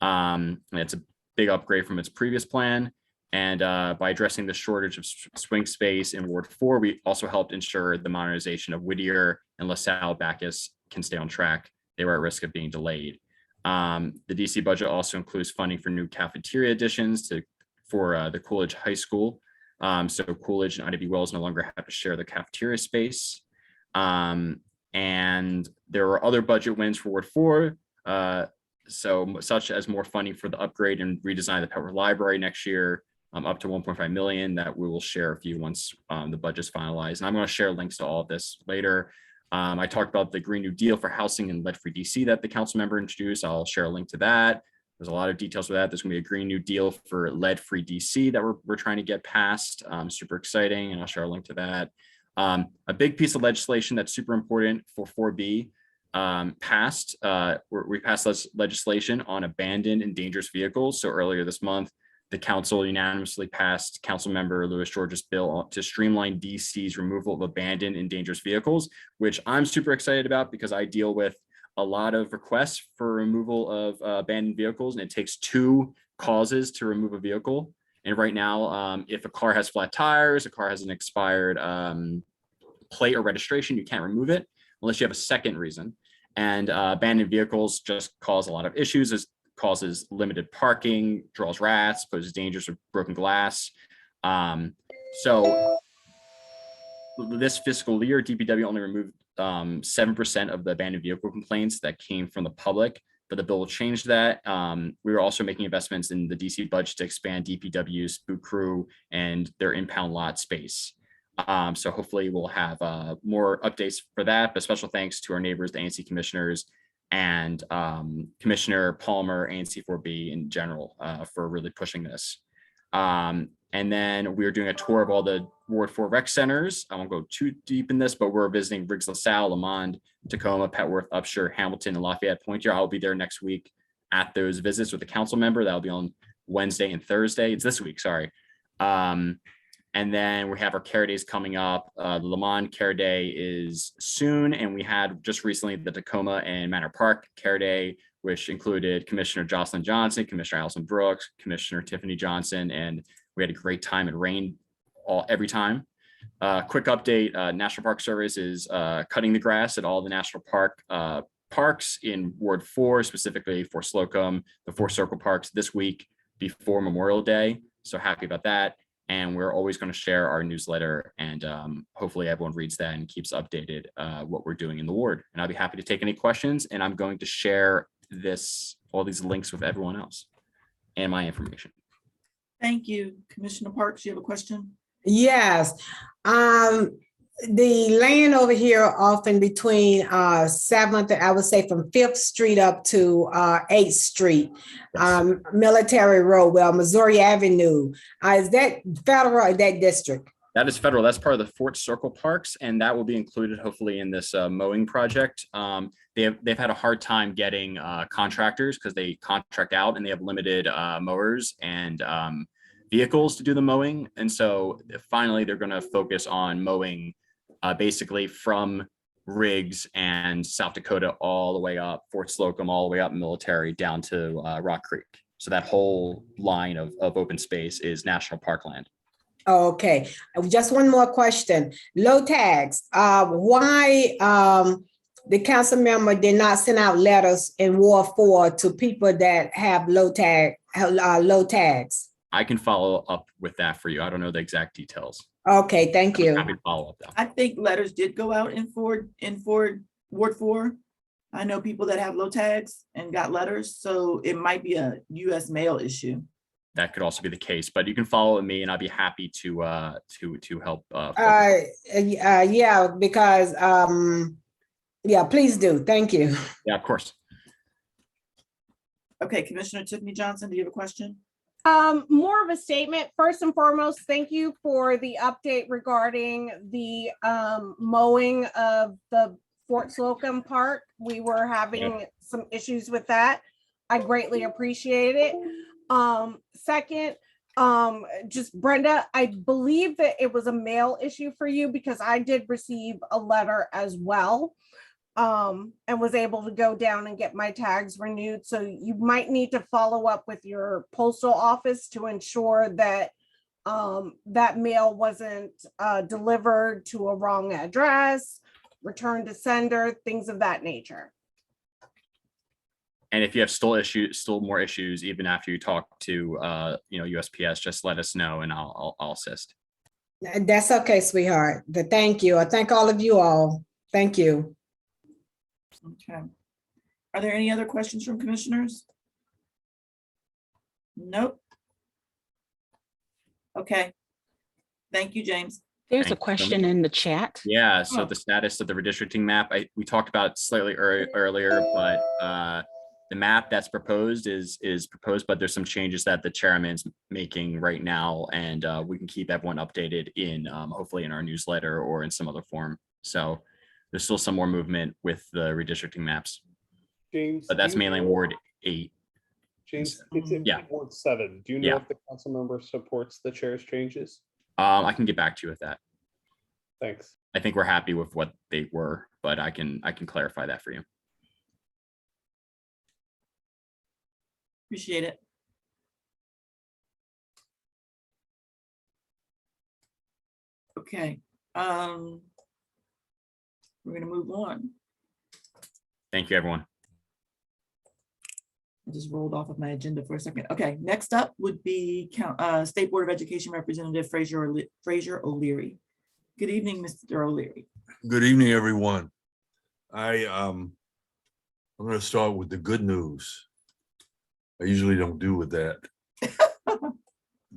And it's a big upgrade from its previous plan. And by addressing the shortage of swing space in Ward 4, we also helped ensure the modernization of Whittier and LaSalle Bacchus can stay on track. They were at risk of being delayed. The DC budget also includes funding for new cafeteria additions for the Coolidge High School. So Coolidge and IW Wells no longer have to share the cafeteria space. And there were other budget wins for Ward 4, such as more funding for the upgrade and redesign of the Pepper Library next year, up to 1.5 million that we will share with you once the budget's finalized. And I'm going to share links to all of this later. I talked about the Green New Deal for housing in lead-free DC that the council member introduced. I'll share a link to that. There's a lot of details for that. There's going to be a Green New Deal for lead-free DC that we're trying to get passed. Super exciting, and I'll share a link to that. A big piece of legislation that's super important for 4B passed. We passed legislation on abandoned and dangerous vehicles. So earlier this month, the council unanimously passed Councilmember Louis George's bill to streamline DC's removal of abandoned and dangerous vehicles, which I'm super excited about because I deal with a lot of requests for removal of abandoned vehicles, and it takes 2 causes to remove a vehicle. And right now, if a car has flat tires, a car has an expired plate or registration, you can't remove it unless you have a second reason. And abandoned vehicles just cause a lot of issues. It causes limited parking, draws rats, poses dangers of broken glass. So this fiscal year, DPW only removed 7% of the abandoned vehicle complaints that came from the public, but the bill will change that. We are also making investments in the DC budget to expand DPW's boot crew and their impound lot space. So hopefully we'll have more updates for that, but special thanks to our neighbors, the ANC commissioners, and Commissioner Palmer, ANC 4B in general, for really pushing this. And then we're doing a tour of all the Ward 4 rec centers. I won't go too deep in this, but we're visiting Riggs LaSalle, Lamond, Tacoma, Petworth, Upshur, Hamilton, and Lafayette Pointe. I'll be there next week at those visits with a council member. That'll be on Wednesday and Thursday. It's this week, sorry. And then we have our Care Days coming up. The Lamond Care Day is soon, and we had just recently the Tacoma and Manor Park Care Day, which included Commissioner Jocelyn Johnson, Commissioner Allison Brooks, Commissioner Tiffany Johnson, and we had a great time. It rained every time. Quick update, National Park Service is cutting the grass at all the national parks in Ward 4, specifically for Slocum, the 4 Circle Parks this week before Memorial Day. So happy about that. And we're always going to share our newsletter, and hopefully everyone reads that and keeps updated what we're doing in the ward. And I'll be happy to take any questions, and I'm going to share all these links with everyone else and my information. Thank you. Commissioner Parks, you have a question? Yes. The land over here often between 7th, I would say from 5th Street up to 8th Street, Military Road, Missouri Avenue. Is that federal or that district? That is federal. That's part of the Fort Circle Parks, and that will be included hopefully in this mowing project. They've had a hard time getting contractors because they contract out and they have limited mowers and vehicles to do the mowing. And so finally, they're going to focus on mowing basically from Riggs and South Dakota all the way up, Fort Slocum, all the way up Military down to Rock Creek. So that whole line of open space is national park land. Okay, just one more question. Low tags, why the council member did not send out letters in Ward 4 to people that have low tags? I can follow up with that for you. I don't know the exact details. Okay, thank you. Happy to follow up though. I think letters did go out in Ward 4. I know people that have low tags and got letters, so it might be a US mail issue. That could also be the case, but you can follow me and I'll be happy to help. Yeah, because yeah, please do. Thank you. Yeah, of course. Okay, Commissioner Tiffany Johnson, do you have a question? More of a statement. First and foremost, thank you for the update regarding the mowing of the Fort Slocum Park. We were having some issues with that. I greatly appreciate it. Second, just Brenda, I believe that it was a mail issue for you because I did receive a letter as well. And was able to go down and get my tags renewed. So you might need to follow up with your postal office to ensure that that mail wasn't delivered to a wrong address, returned to sender, things of that nature. And if you have still more issues, even after you talk to USPS, just let us know and I'll assist. That's okay, sweetheart. Thank you. I thank all of you all. Thank you. Okay. Are there any other questions from commissioners? Nope. Okay. Thank you, James. There's Thank a question in the chat. Yeah, so Oh. the status of the redistricting map, we talked about it slightly earlier, but the map that's proposed is proposed, but there's some changes that the chairman's making right now, and we can keep everyone updated in hopefully in our newsletter or in some other form. So there's still some more movement with the redistricting maps, James, but that's mainly Ward 8. James, it's in Yeah. Ward 7. Do you know Yeah. if the council member supports the chair's changes? I can get back to you with that. Thanks. I think we're happy with what they were, but I can clarify that for you. Appreciate it. Okay. We're gonna move on. Thank you, everyone. I just rolled off of my agenda for a second. Okay, next up would be State Board of Education Representative Fraser O'Leary. Good evening, Mr. O'Leary. Good evening, everyone. I'm going to start with the good news. I usually don't do with that.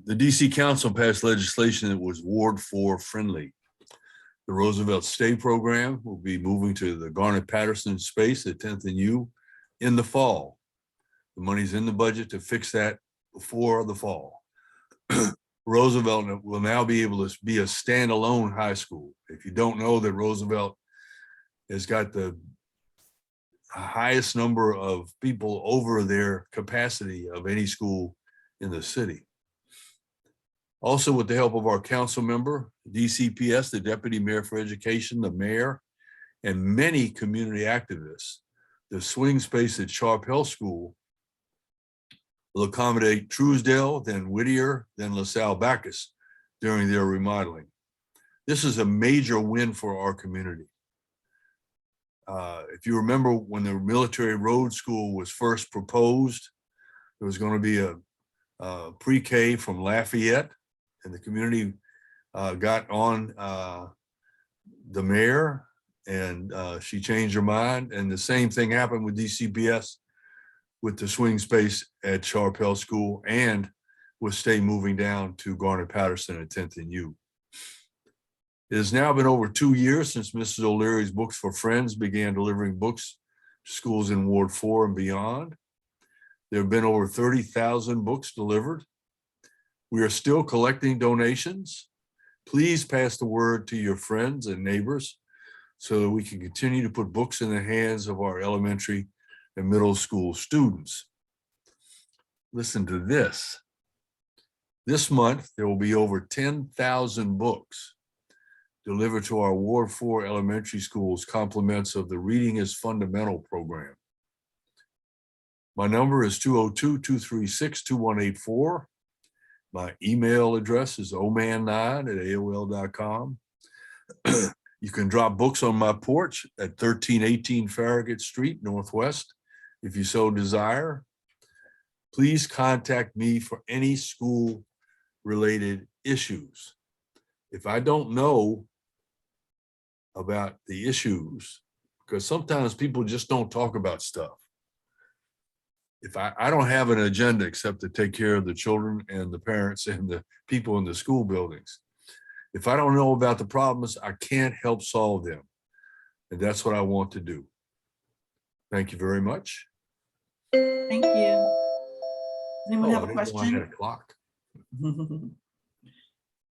The DC Council passed legislation that was Ward 4 friendly. The Roosevelt Stay program will be moving to the Garnet-Patterson space at 10th and U in the fall. The money's in the budget to fix that before the fall. Roosevelt will now be able to be a standalone high school. If you don't know that Roosevelt has got the highest number of people over their capacity of any school in the city. Also, with the help of our council member, DCPS, the Deputy Mayor for Education, the mayor, and many community activists, the swing space at Sharp Hill School will accommodate Truesdale, then Whittier, then LaSalle Bacchus during their remodeling. This is a major win for our community. If you remember when the Military Road School was first proposed, there was going to be a pre-K from Lafayette, and the community got on the mayor, and she changed her mind. And the same thing happened with DCPS with the swing space at Sharp Hill School, and with Stay moving down to Garnet-Patterson at 10th and U. It has now been over 2 years since Mrs. O'Leary's Books for Friends began delivering books to schools in Ward 4 and beyond. There have been over 30,000 books delivered. We are still collecting donations. Please pass the word to your friends and neighbors so that we can continue to put books in the hands of our elementary and middle school students. Listen to this. This month, there will be over 10,000 books delivered to our Ward 4 elementary schools, compliments of the Reading is Fundamental program. My number is 202-236-2184. My email address is oman9@aol.com. You can drop books on my porch at 1318 Farragut Street, Northwest, if you so desire. Please contact me for any school-related issues. If I don't know about the issues, because sometimes people just don't talk about stuff. If I don't have an agenda except to take care of the children and the parents and the people in the school buildings. If I don't know about the problems, I can't help solve them. And that's what I want to do. Thank you very much. Thank you. Does anyone Oh, have I a didn't know I had a question? clock.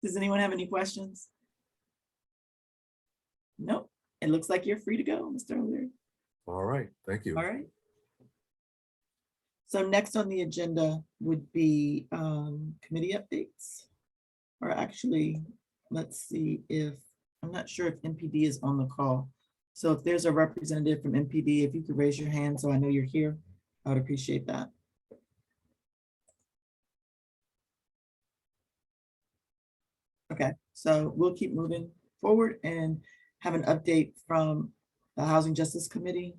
Does anyone have any questions? Nope. It looks like you're free to go, Mr. O'Leary. All right, thank you. All right. So next on the agenda would be committee updates. Or actually, let's see if, I'm not sure if MPD is on the call. So if there's a representative from MPD, if you could raise your hand so I know you're here, I would appreciate that. Okay, so we'll keep moving forward and have an update from the Housing Justice Committee.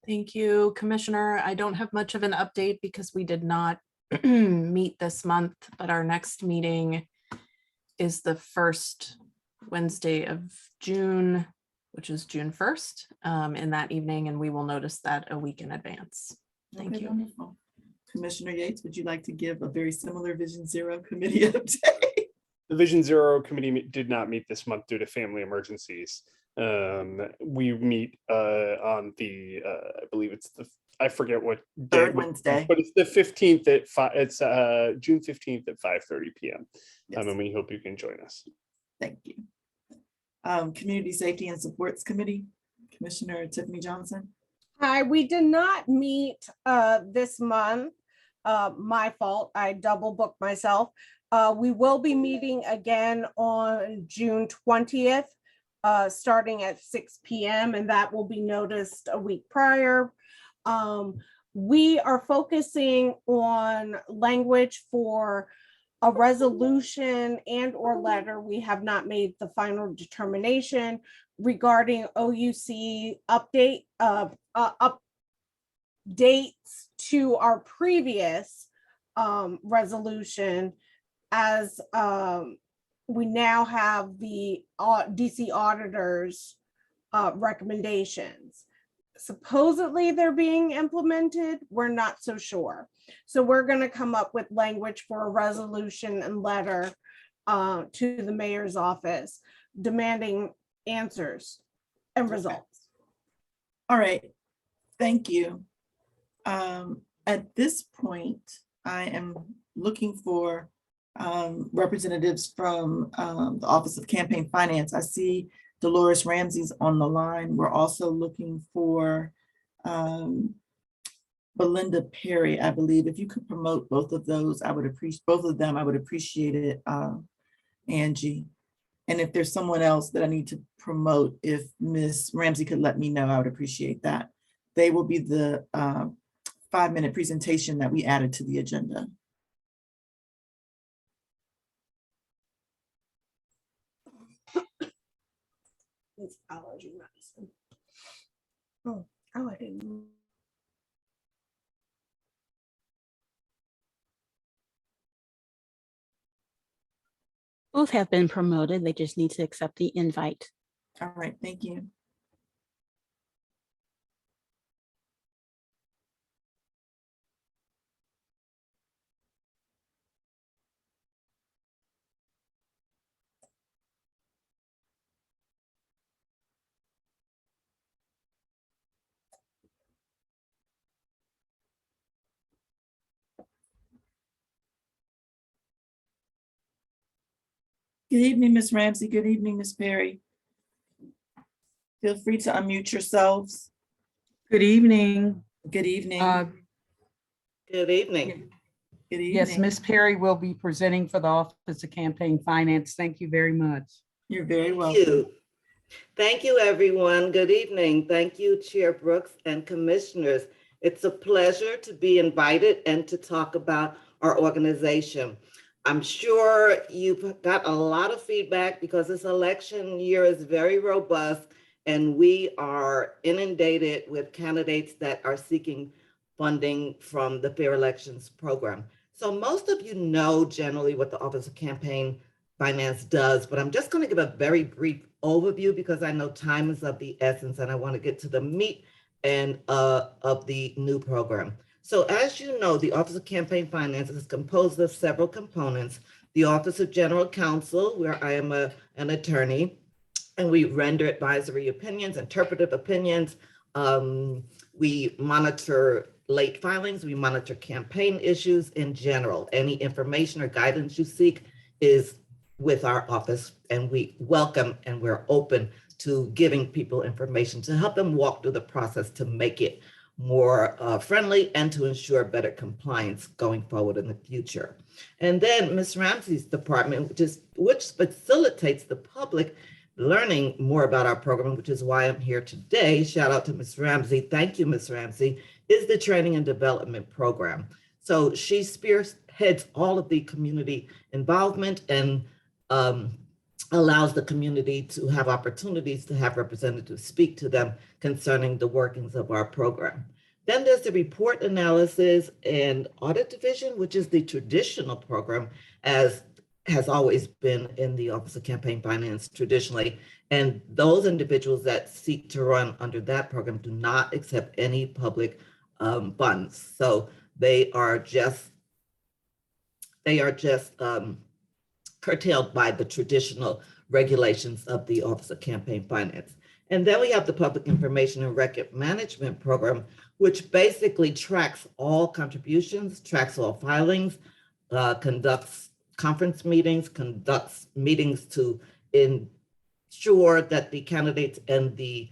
Thank you, Commissioner. I don't have much of an update because we did not meet this month, but our next meeting is the first Wednesday of June, which is June 1st, in that evening, and we will notice that a week in advance. Thank Okay, you. wonderful. Commissioner Yates, would you like to give a very similar Vision Zero committee update? The Vision Zero committee did not meet this month due to family emergencies. We meet on the, I believe it's the, I forget what day, Third Wednesday. but it's the 15th at 5, it's June 15th at 5:30 p.m. Yes. And we hope you can join us. Thank you. Community Safety and Supports Committee, Commissioner Tiffany Johnson. Hi, we did not meet this month. My fault, I double booked myself. We will be meeting again on June 20th, starting at 6 p.m. and that will be noticed a week prior. We are focusing on language for a resolution and or letter. We have not made the final determination regarding OUC update updates to our previous resolution, as we now have the DC auditors recommendations. Supposedly they're being implemented. We're not so sure. So we're going to come up with language for a resolution and letter to the mayor's office demanding answers and results. All right, thank you. At this point, I am looking for representatives from the Office of Campaign Finance. I see Dolores Ramsey's on the line. We're also looking for Belinda Perry, I believe. If you could promote both of those, I would appreciate both of them. I would appreciate it, Angie. And if there's someone else that I need to promote, if Ms. Ramsey could let me know, I would appreciate that. They will be the 5-minute presentation that we added to the agenda. It's allergy medicine. Oh, I didn't. Both have been promoted. They just need to accept the invite. All right, thank you. Good evening, Ms. Ramsey. Good evening, Ms. Perry. Feel free to unmute yourselves. Good evening. Good evening. Good evening. Good evening. Yes, Ms. Perry will be presenting for the Office of Campaign Finance. Thank you very much. You're very welcome. Thank you, everyone. Good evening. Thank you, Chair Brooks and commissioners. It's a pleasure to be invited and to talk about our organization. I'm sure you've got a lot of feedback because this election year is very robust and we are inundated with candidates that are seeking funding from the Fair Elections Program. So most of you know generally what the Office of Campaign Finance does, but I'm just going to give a very brief overview because I know time is of the essence and I want to get to the meat and of the new program. So as you know, the Office of Campaign Finance is composed of several components. The Office of General Counsel, where I am an attorney, and we render advisory opinions, interpretive opinions We monitor late filings, we monitor campaign issues in general. Any information or guidance you seek is with our office, and we welcome and we're open to giving people information to help them walk through the process to make it more friendly and to ensure better compliance going forward in the future. And then Ms. Ramsey's department, which facilitates the public learning more about our program, which is why I'm here today. Shout out to Ms. Ramsey. Thank you, Ms. Ramsey, is the training and development program. So she spearheads all of the community involvement and allows the community to have opportunities to have representatives speak to them concerning the workings of our program. Then there's the report analysis and audit division, which is the traditional program, as has always been in the Office of Campaign Finance traditionally. And those individuals that seek to run under that program do not accept any public funds. So they are just curtailed by the traditional regulations of the Office of Campaign Finance. And then we have the Public Information and Record Management Program, which basically tracks all contributions, tracks all filings, conducts conference meetings, conducts meetings to ensure that the candidates and the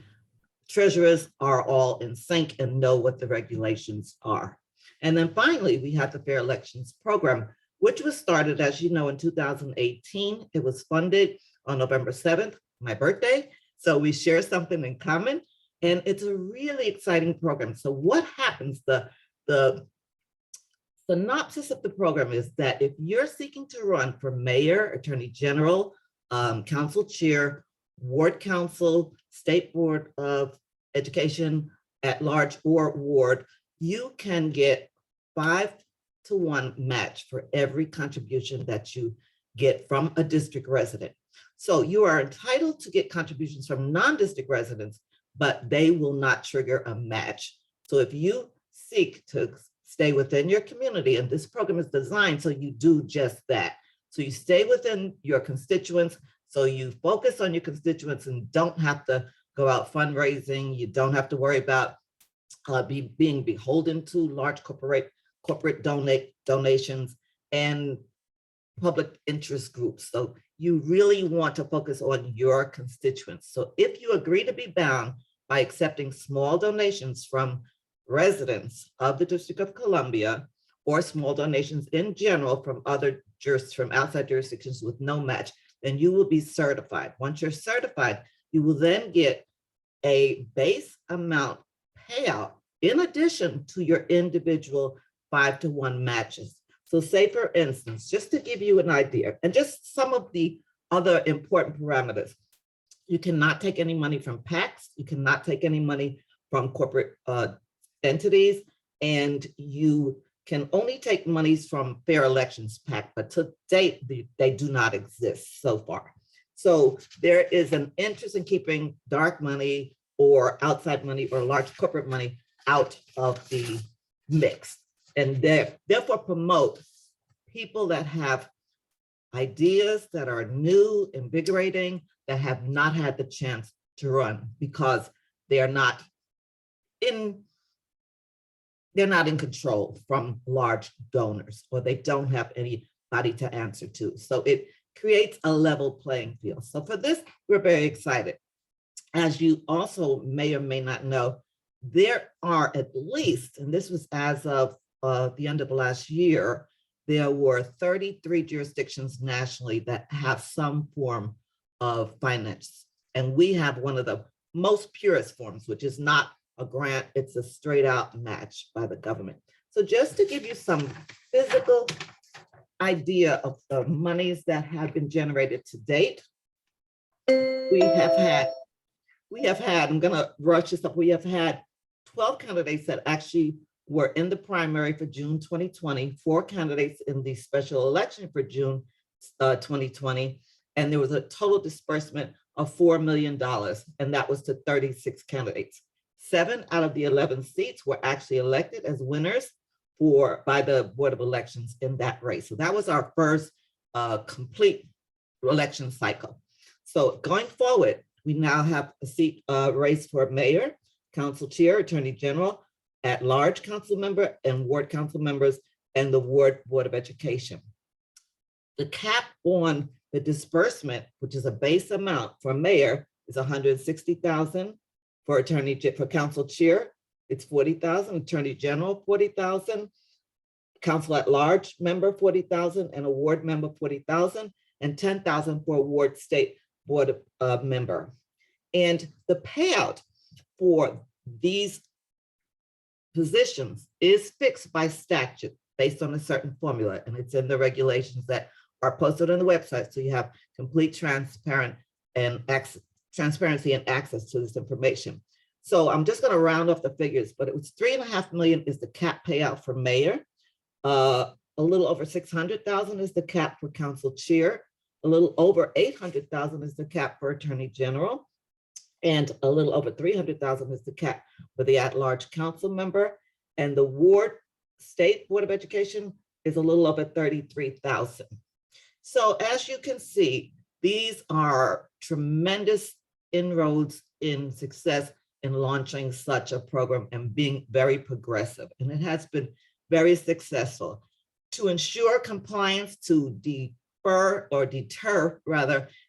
treasurers are all in sync and know what the regulations are. And then finally, we have the Fair Elections Program, which was started, as you know, in 2018. It was funded on November 7th, my birthday. So we share something in common, and it's a really exciting program. So what happens, the synopsis of the program is that if you're seeking to run for mayor, attorney general, council chair, ward council, state board of education at large, or ward, you can get 5-to-1 match for every contribution that you get from a district resident. So you are entitled to get contributions from non-district residents, but they will not trigger a match. So if you seek to stay within your community, and this program is designed so you do just that. So you stay within your constituents, so you focus on your constituents and don't have to go out fundraising. You don't have to worry about being beholden to large corporate donations and public interest groups. So you really want to focus on your constituents. So if you agree to be bound by accepting small donations from residents of the District of Columbia, or small donations in general from from outside jurisdictions with no match, then you will be certified. Once you're certified, you will then get a base amount payout in addition to your individual 5-to-1 matches. So say, for instance, just to give you an idea, and just some of the other important parameters, you cannot take any money from PACs, you cannot take any money from corporate entities, and you can only take monies from Fair Elections PAC, but to date, they do not exist so far. So there is an interest in keeping dark money or outside money or large corporate money out of the mix, and therefore promote people that have ideas that are new, invigorating, that have not had the chance to run because they are not in control from large donors, or they don't have anybody to answer to. So it creates a level playing field. So for this, we're very excited. As you also may or may not know, there are at least, and this was as of the end of last year, there were 33 jurisdictions nationally that have some form of finance. And we have one of the most purest forms, which is not a grant, it's a straight out match by the government. So just to give you some physical idea of the monies that have been generated to date, we have had, I'm gonna rush this up, we have had 12 candidates that actually were in the primary for June 2020, 4 candidates in the special election for June 2020, and there was a total disbursement of $4 million, and that was to 36 candidates. 7 out of the 11 seats were actually elected as winners by the Board of Elections in that race. So that was our first complete election cycle. So going forward, we now have a seat race for mayor, council chair, attorney general, at-large council member, and ward council members, and the ward board of education. The cap on the disbursement, which is a base amount for mayor, is $160,000. For for council chair, it's $40,000. Attorney general, $40,000. Council at large member, $40,000, and a ward member, $40,000, and $10,000 for a ward state board member. And the payout for these positions is fixed by statute based on a certain formula, and it's in the regulations that are posted on the website. So you have complete transparency and access to this information. So I'm just going to round off the figures, but it was $3.5 million is the cap payout for mayor. A little over $600,000 is the cap for council chair. A little over $800,000 is the cap for attorney general. And a little over $300,000 is the cap for the at-large council member. And the ward state board of education is a little over $33,000. So as you can see, these are tremendous inroads in success in launching such a program and being very progressive. And it has been very successful. To ensure compliance, to deter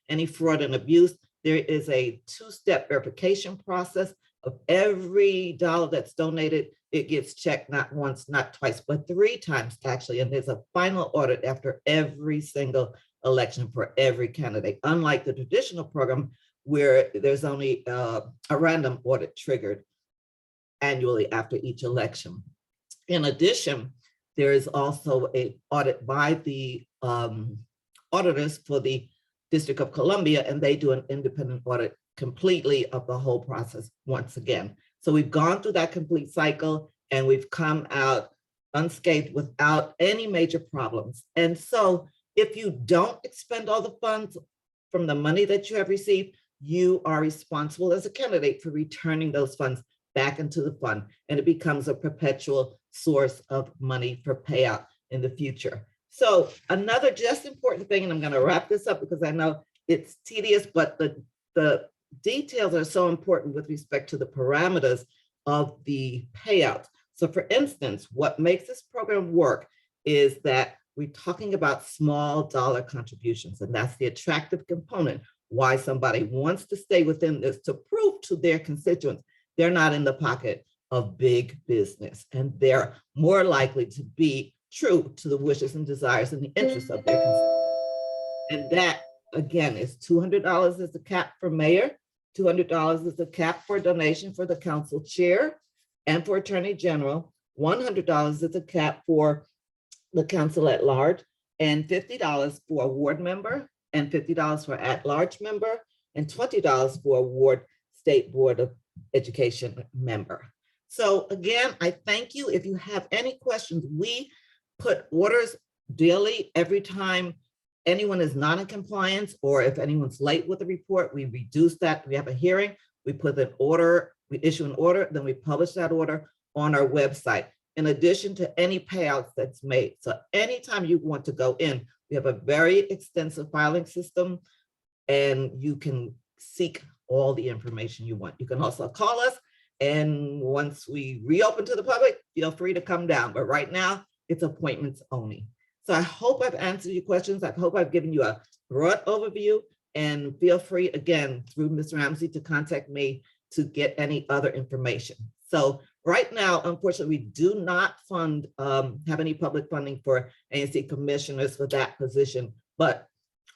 any fraud and abuse, there is a two-step verification process of every dollar that's donated. It gets checked not once, not twice, but 3 times actually. And there's a final audit after every single election for every candidate, unlike the traditional program where there's only a random audit triggered annually after each election. In addition, there is also an audit by the auditors for the District of Columbia, and they do an independent audit completely of the whole process once again. So we've gone through that complete cycle and we've come out unscathed without any major problems. And so if you don't expend all the funds from the money that you have received, you are responsible as a candidate for returning those funds back into the fund, and it becomes a perpetual source of money for payout in the future. So another just important thing, and I'm going to wrap this up because I know it's tedious, but the details are so important with respect to the parameters of the payout. So for instance, what makes this program work is that we're talking about small dollar contributions, and that's the attractive component, why somebody wants to stay within this, to prove to their constituents they're not in the pocket of big business, and they're more likely to be true to the wishes and desires and the interests of their constituents. And that, again, is $200 is the cap for mayor, $200 is the cap for donation for the council chair and for attorney general, $100 is the cap for the council at large, and $50 for a ward member, and $50 for at-large member, and $20 for a ward state board of education member. So again, I thank you. If you have any questions, we put orders daily every time anyone is not in compliance, or if anyone's late with the report, we reduce that. We have a hearing, we put an order, we issue an order, then we publish that order on our website, in addition to any payouts that's made. So anytime you want to go in, we have a very extensive filing system, and you can seek all the information you want. You can also call us, and once we reopen to the public, feel free to come down. But right now, it's appointments only. So I hope I've answered your questions. I hope I've given you a broad overview, and feel free again through Ms. Ramsey to contact me to get any other information. So right now, unfortunately, we do not fund, have any public funding for ANC commissioners for that position, but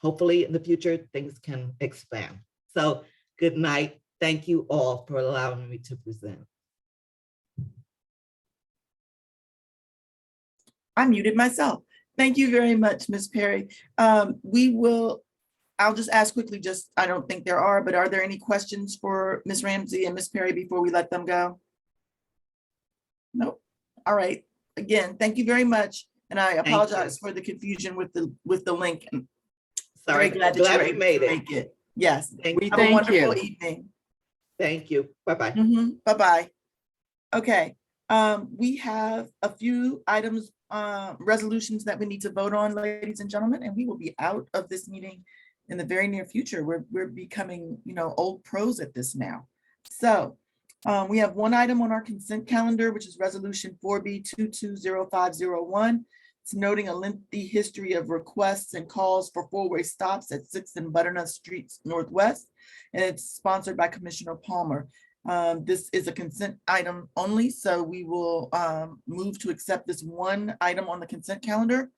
hopefully in the future, things can expand. So good night. Thank you all for allowing me to present. I muted myself. Thank you very much, Ms. Perry. I'll just ask quickly, I don't think there are, but are there any questions for Ms. Ramsey and Ms. Perry before we let them go? Nope. All right. Again, thank you very much. And I apologize for the confusion with the link. Sorry, very glad that you were we able made to it. make it. Yes. Thank Have a wonderful evening. Thank you. Bye-bye. Bye-bye. Okay. We have a few items, resolutions that we need to vote on, ladies and gentlemen, and we will be out of this meeting in the very near future. We're becoming, old pros at this now. So We have one item on our consent calendar, which is Resolution 4B 220501. It's noting a lengthy history of requests and calls for four-way stops at 6th and Butternut Streets Northwest, and it's sponsored by Commissioner Palmer. This is a consent item only, so we will move to accept this one item on the consent calendar.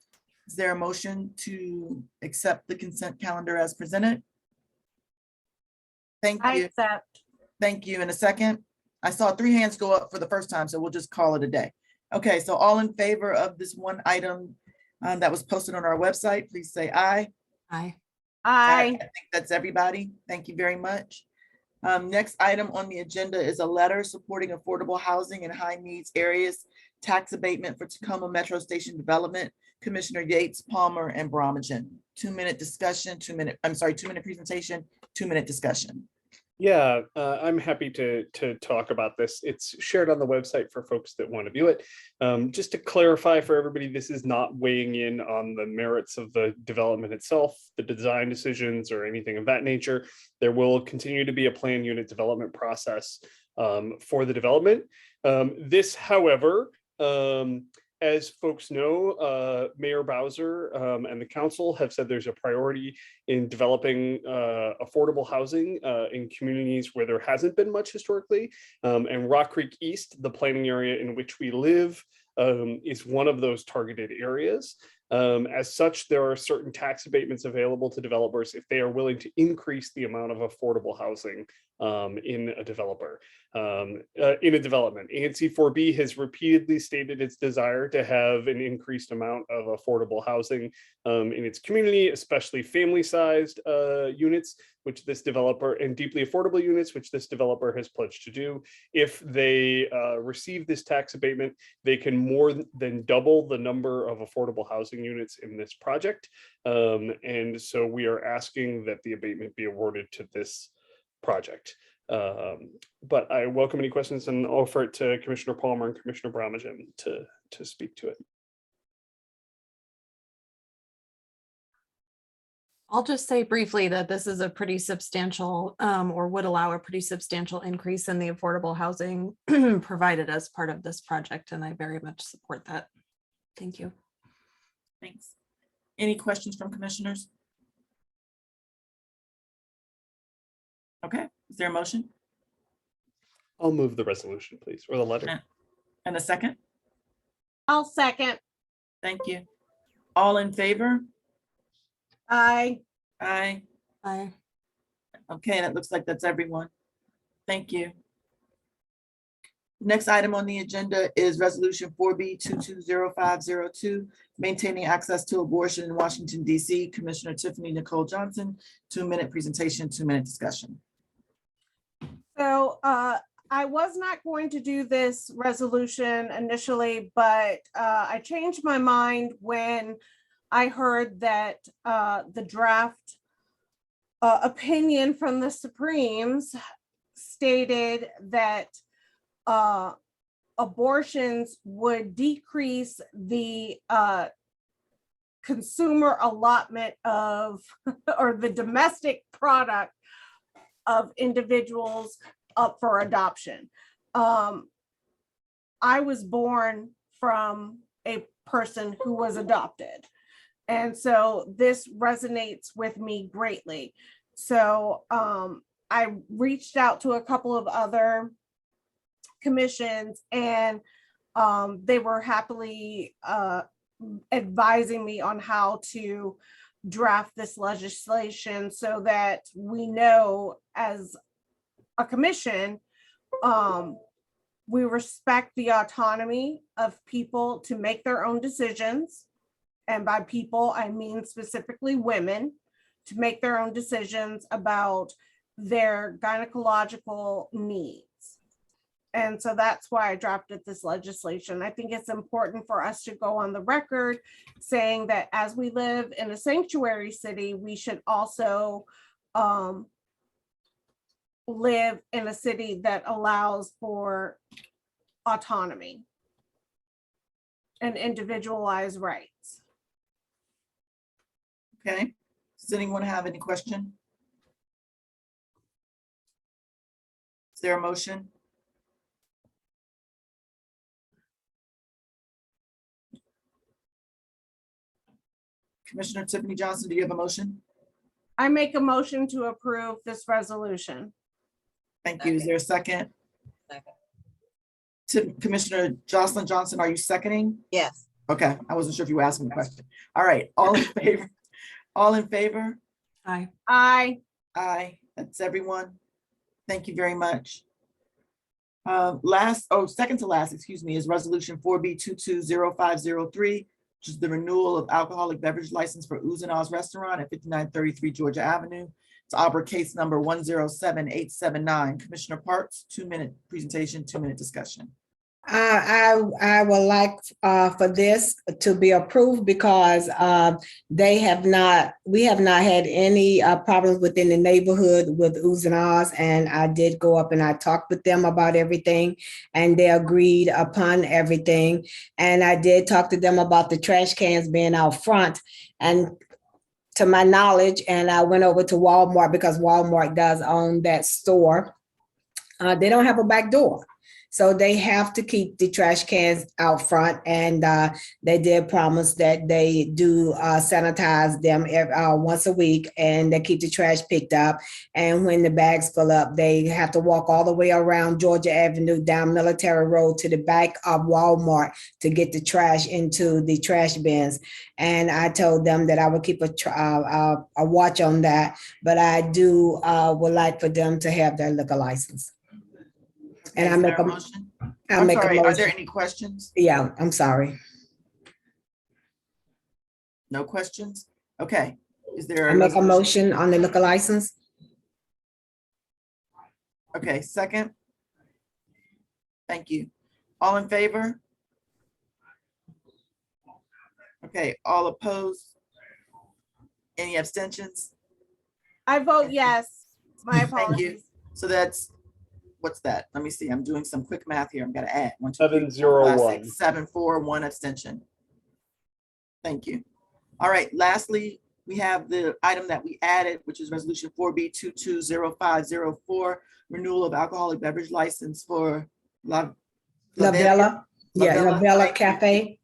Is there a motion to accept the consent calendar as presented? Thank I you. accept. Thank you. In a second. I saw 3 hands go up for the first time, so we'll just call it a day. Okay, so all in favor of this one item that was posted on our website, please say aye. Aye. I Aye. think that's everybody. Thank you very much. Next item on the agenda is a letter supporting affordable housing in high needs areas, tax abatement for Tacoma Metro Station development. Commissioner Yates, Palmer, and Bramagen. 2-minute discussion, 2-minute, I'm sorry, 2-minute presentation, 2-minute discussion. Yeah, I'm happy to talk about this. It's shared on the website for folks that want to view it. Just to clarify for everybody, this is not weighing in on the merits of the development itself, the design decisions, or anything of that nature. There will continue to be a plan unit development process for the development. This, however, as folks know, Mayor Bowser and the council have said there's a priority in developing affordable housing in communities where there hasn't been much historically. And Rock Creek East, the planning area in which we live, is one of those targeted areas. As such, there are certain tax abatements available to developers if they are willing to increase the amount of affordable housing in a development. ANC 4B has repeatedly stated its desire to have an increased amount of affordable housing in its community, especially family-sized units, which this developer, and deeply affordable units, which this developer has pledged to do. If they receive this tax abatement, they can more than double the number of affordable housing units in this project. And so we are asking that the abatement be awarded to this project. But I welcome any questions and offer it to Commissioner Palmer and Commissioner Bramagen to speak to it. I'll just say briefly that this is a pretty substantial or would allow a pretty substantial increase in the affordable housing provided as part of this project, and I very much support that. Thank you. Thanks. Any questions from commissioners? Okay, is there a motion? I'll move the resolution, please, or the letter. And a second? I'll second. Thank you. All in favor? Aye. Aye. Aye. Okay, that looks like that's everyone. Thank you. Next item on the agenda is Resolution 4B 220502, maintaining access to abortion in Washington, D.C. Commissioner Tiffany Nicole Johnson, 2-minute presentation, 2-minute discussion. So I was not going to do this resolution initially, but I changed my mind when I heard that the draft opinion from the Supremes stated that abortions would decrease the consumer allotment of, or the domestic product of individuals up for adoption. I was born from a person who was adopted. And so this resonates with me greatly. So I reached out to a couple of other commissions, and they were happily advising me on how to draft this legislation so that we know as a commission, we respect the autonomy of people to make their own decisions. And by people, I mean specifically women, to make their own decisions about their gynecological needs. And so that's why I drafted this legislation. I think it's important for us to go on the record saying that as we live in a sanctuary city, we should also live in a city that allows for autonomy and individualized rights. Okay, does anyone have any question? Is there a motion? Commissioner Tiffany Johnson, do you have a motion? I make a motion to approve this resolution. Thank you. Is there a second? Commissioner Jocelyn Johnson, are you seconding? Yes. Okay, I wasn't sure if you were asking a question. All right, all in favor? All in favor? Aye. Aye. Aye, that's everyone. Thank you very much. Second to last, excuse me, is resolution 4B220503, which is the renewal of alcoholic beverage license for Oohs and Ahs Restaurant at 5933 Georgia Avenue. It's Auburn case number 107879. Commissioner Parks, 2-minute presentation, 2-minute discussion. I would like for this to be approved because we have not had any problems within the neighborhood with Oohs and Ahs, and I did go up and I talked with them about everything, and they agreed upon everything. And I did talk to them about the trash cans being out front, and to my knowledge, and I went over to Walmart because Walmart does own that store. They don't have a back door. So they have to keep the trash cans out front, and they did promise that they do sanitize them once a week, and they keep the trash picked up. And when the bags fill up, they have to walk all the way around Georgia Avenue down Military Road to the back of Walmart to get the trash into the trash bins. And I told them that I would keep a watch on that, but I do would like for them to have their liquor license. And I make a motion. I make a motion. Are there any questions? Yeah, I'm sorry. No questions? Okay. Is there I make a motion on the liquor license. Okay, second. Thank you. All in favor? Okay, all opposed? Any abstentions? I vote yes. My Thank you. apologies. So that's, what's that? Let me see. I'm doing some quick math here. I'm gonna add 1, 2, 3, 4, 5, 701. 6, 7, 4, 1 abstention. Thank you. All right, lastly, we have the item that we added, which is resolution 4B220504, renewal of alcoholic beverage license for La Bella. Yeah, La Bella Cafe.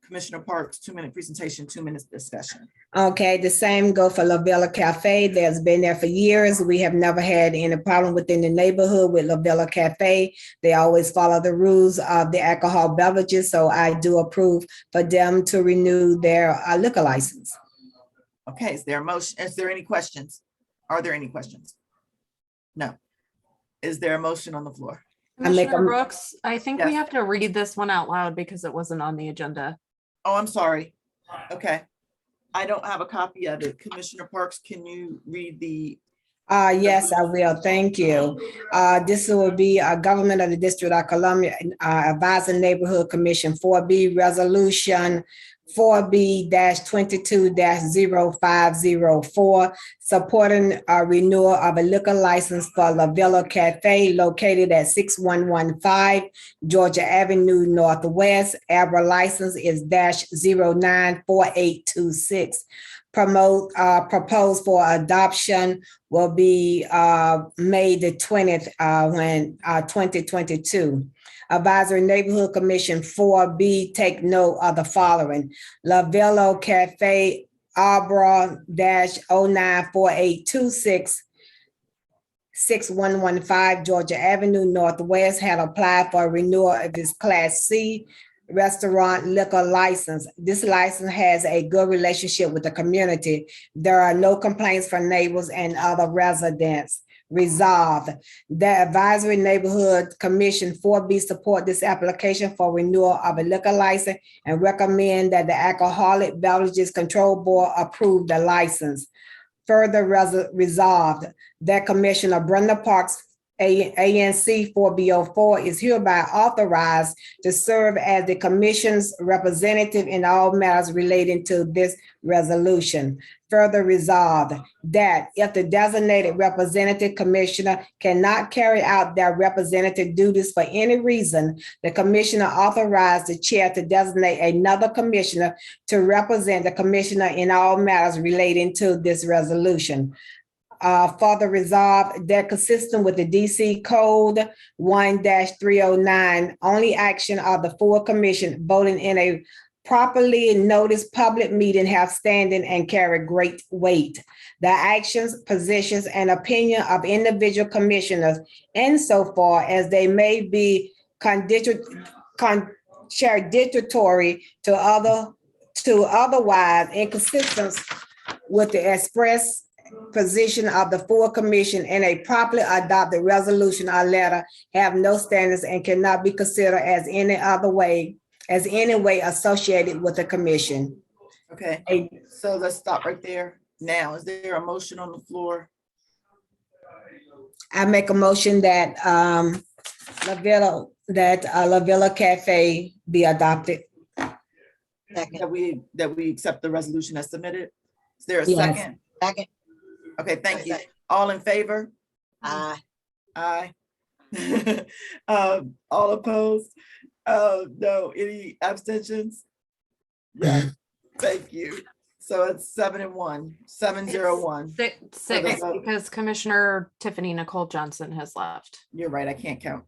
Commissioner Parks, 2-minute presentation, 2 minutes discussion. Okay, the same go for La Bella Cafe. There's been there for years. We have never had any problem within the neighborhood with La Bella Cafe. They always follow the rules of the alcohol beverages, so I do approve for them to renew their liquor license. Okay, is there a motion? Is there any questions? Are there any questions? No. Is there a motion on the floor? Commissioner Brooks, I think we Yes. have to read this one out loud because it wasn't on the agenda. Oh, I'm sorry. Okay. I don't have a copy of it. Commissioner Parks, can you read the? Yes, I will. Thank you. This will be a government of the District of Columbia Advising Neighborhood Commission 4B Resolution 4B-22-0504, supporting a renewal of a liquor license for La Villa Cafe located at 6115 Georgia Avenue Northwest. Our license is -094826. Proposed for adoption will be May the 20th, 2022. Advisory Neighborhood Commission 4B, take note of the following. La Villa Cafe, Arbor -094826, 6115 Georgia Avenue Northwest, had applied for a renewal of its Class C restaurant liquor license. This license has a good relationship with the community. There are no complaints from neighbors and other residents. Resolved, the Advisory Neighborhood Commission 4B support this application for renewal of a liquor license and recommend that the Alcoholic Beverages Control Board approve the license. Further resolved that Commissioner Brenda Parks, ANC 4B04, is hereby authorized to serve as the Commission's representative in all matters relating to this resolution. Further resolved that if the designated representative commissioner cannot carry out their representative duties for any reason, the commissioner authorized the chair to designate another commissioner to represent the commissioner in all matters relating to this resolution. Further resolved that consistent with the DC Code 1-309, only action of the full commission voting in a properly noticed public meeting have standing and carry great weight. The actions, positions, and opinion of individual commissioners insofar as they may be contradictory to otherwise inconsistent with the express position of the full commission in a properly adopted resolution or letter have no standards and cannot be considered as any way associated with the commission. Okay, so let's stop right there. Now, is there a motion on the floor? I make a motion that La Villa Cafe be adopted. That we accept the resolution as submitted? Is there a Yes. second? Second. Okay, thank you. All in favor? Aye. Aye. All opposed? No, any abstentions? Yeah, thank you. So it's 7-1, 701. Six, because Commissioner Tiffany Nicole Johnson has left. You're right, I can't count.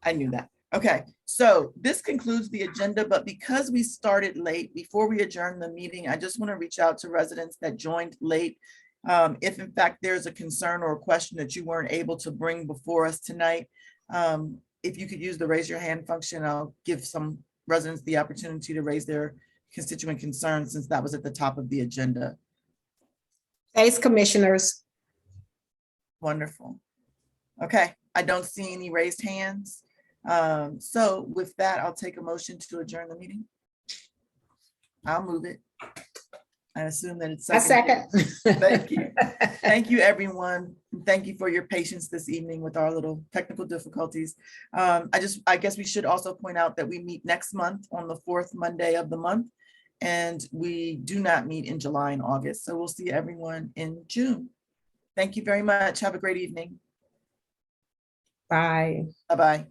I knew that. Okay, so this concludes the agenda, but because we started late, before we adjourn the meeting, I just want to reach out to residents that joined late. If in fact there's a concern or a question that you weren't able to bring before us tonight, if you could use the raise your hand function, I'll give some residents the opportunity to raise their constituent concerns since that was at the top of the agenda. Thanks, commissioners. Wonderful. Okay, I don't see any raised hands. So with that, I'll take a motion to adjourn the meeting. I'll move it. I assume that it's A second. Thank you. Thank you, everyone. Thank you for your patience this evening with our little technical difficulties. I guess we should also point out that we meet next month on the 4th Monday of the month, and we do not meet in July and August. So we'll see everyone in June. Thank you very much. Have a great evening. Bye. Bye-bye.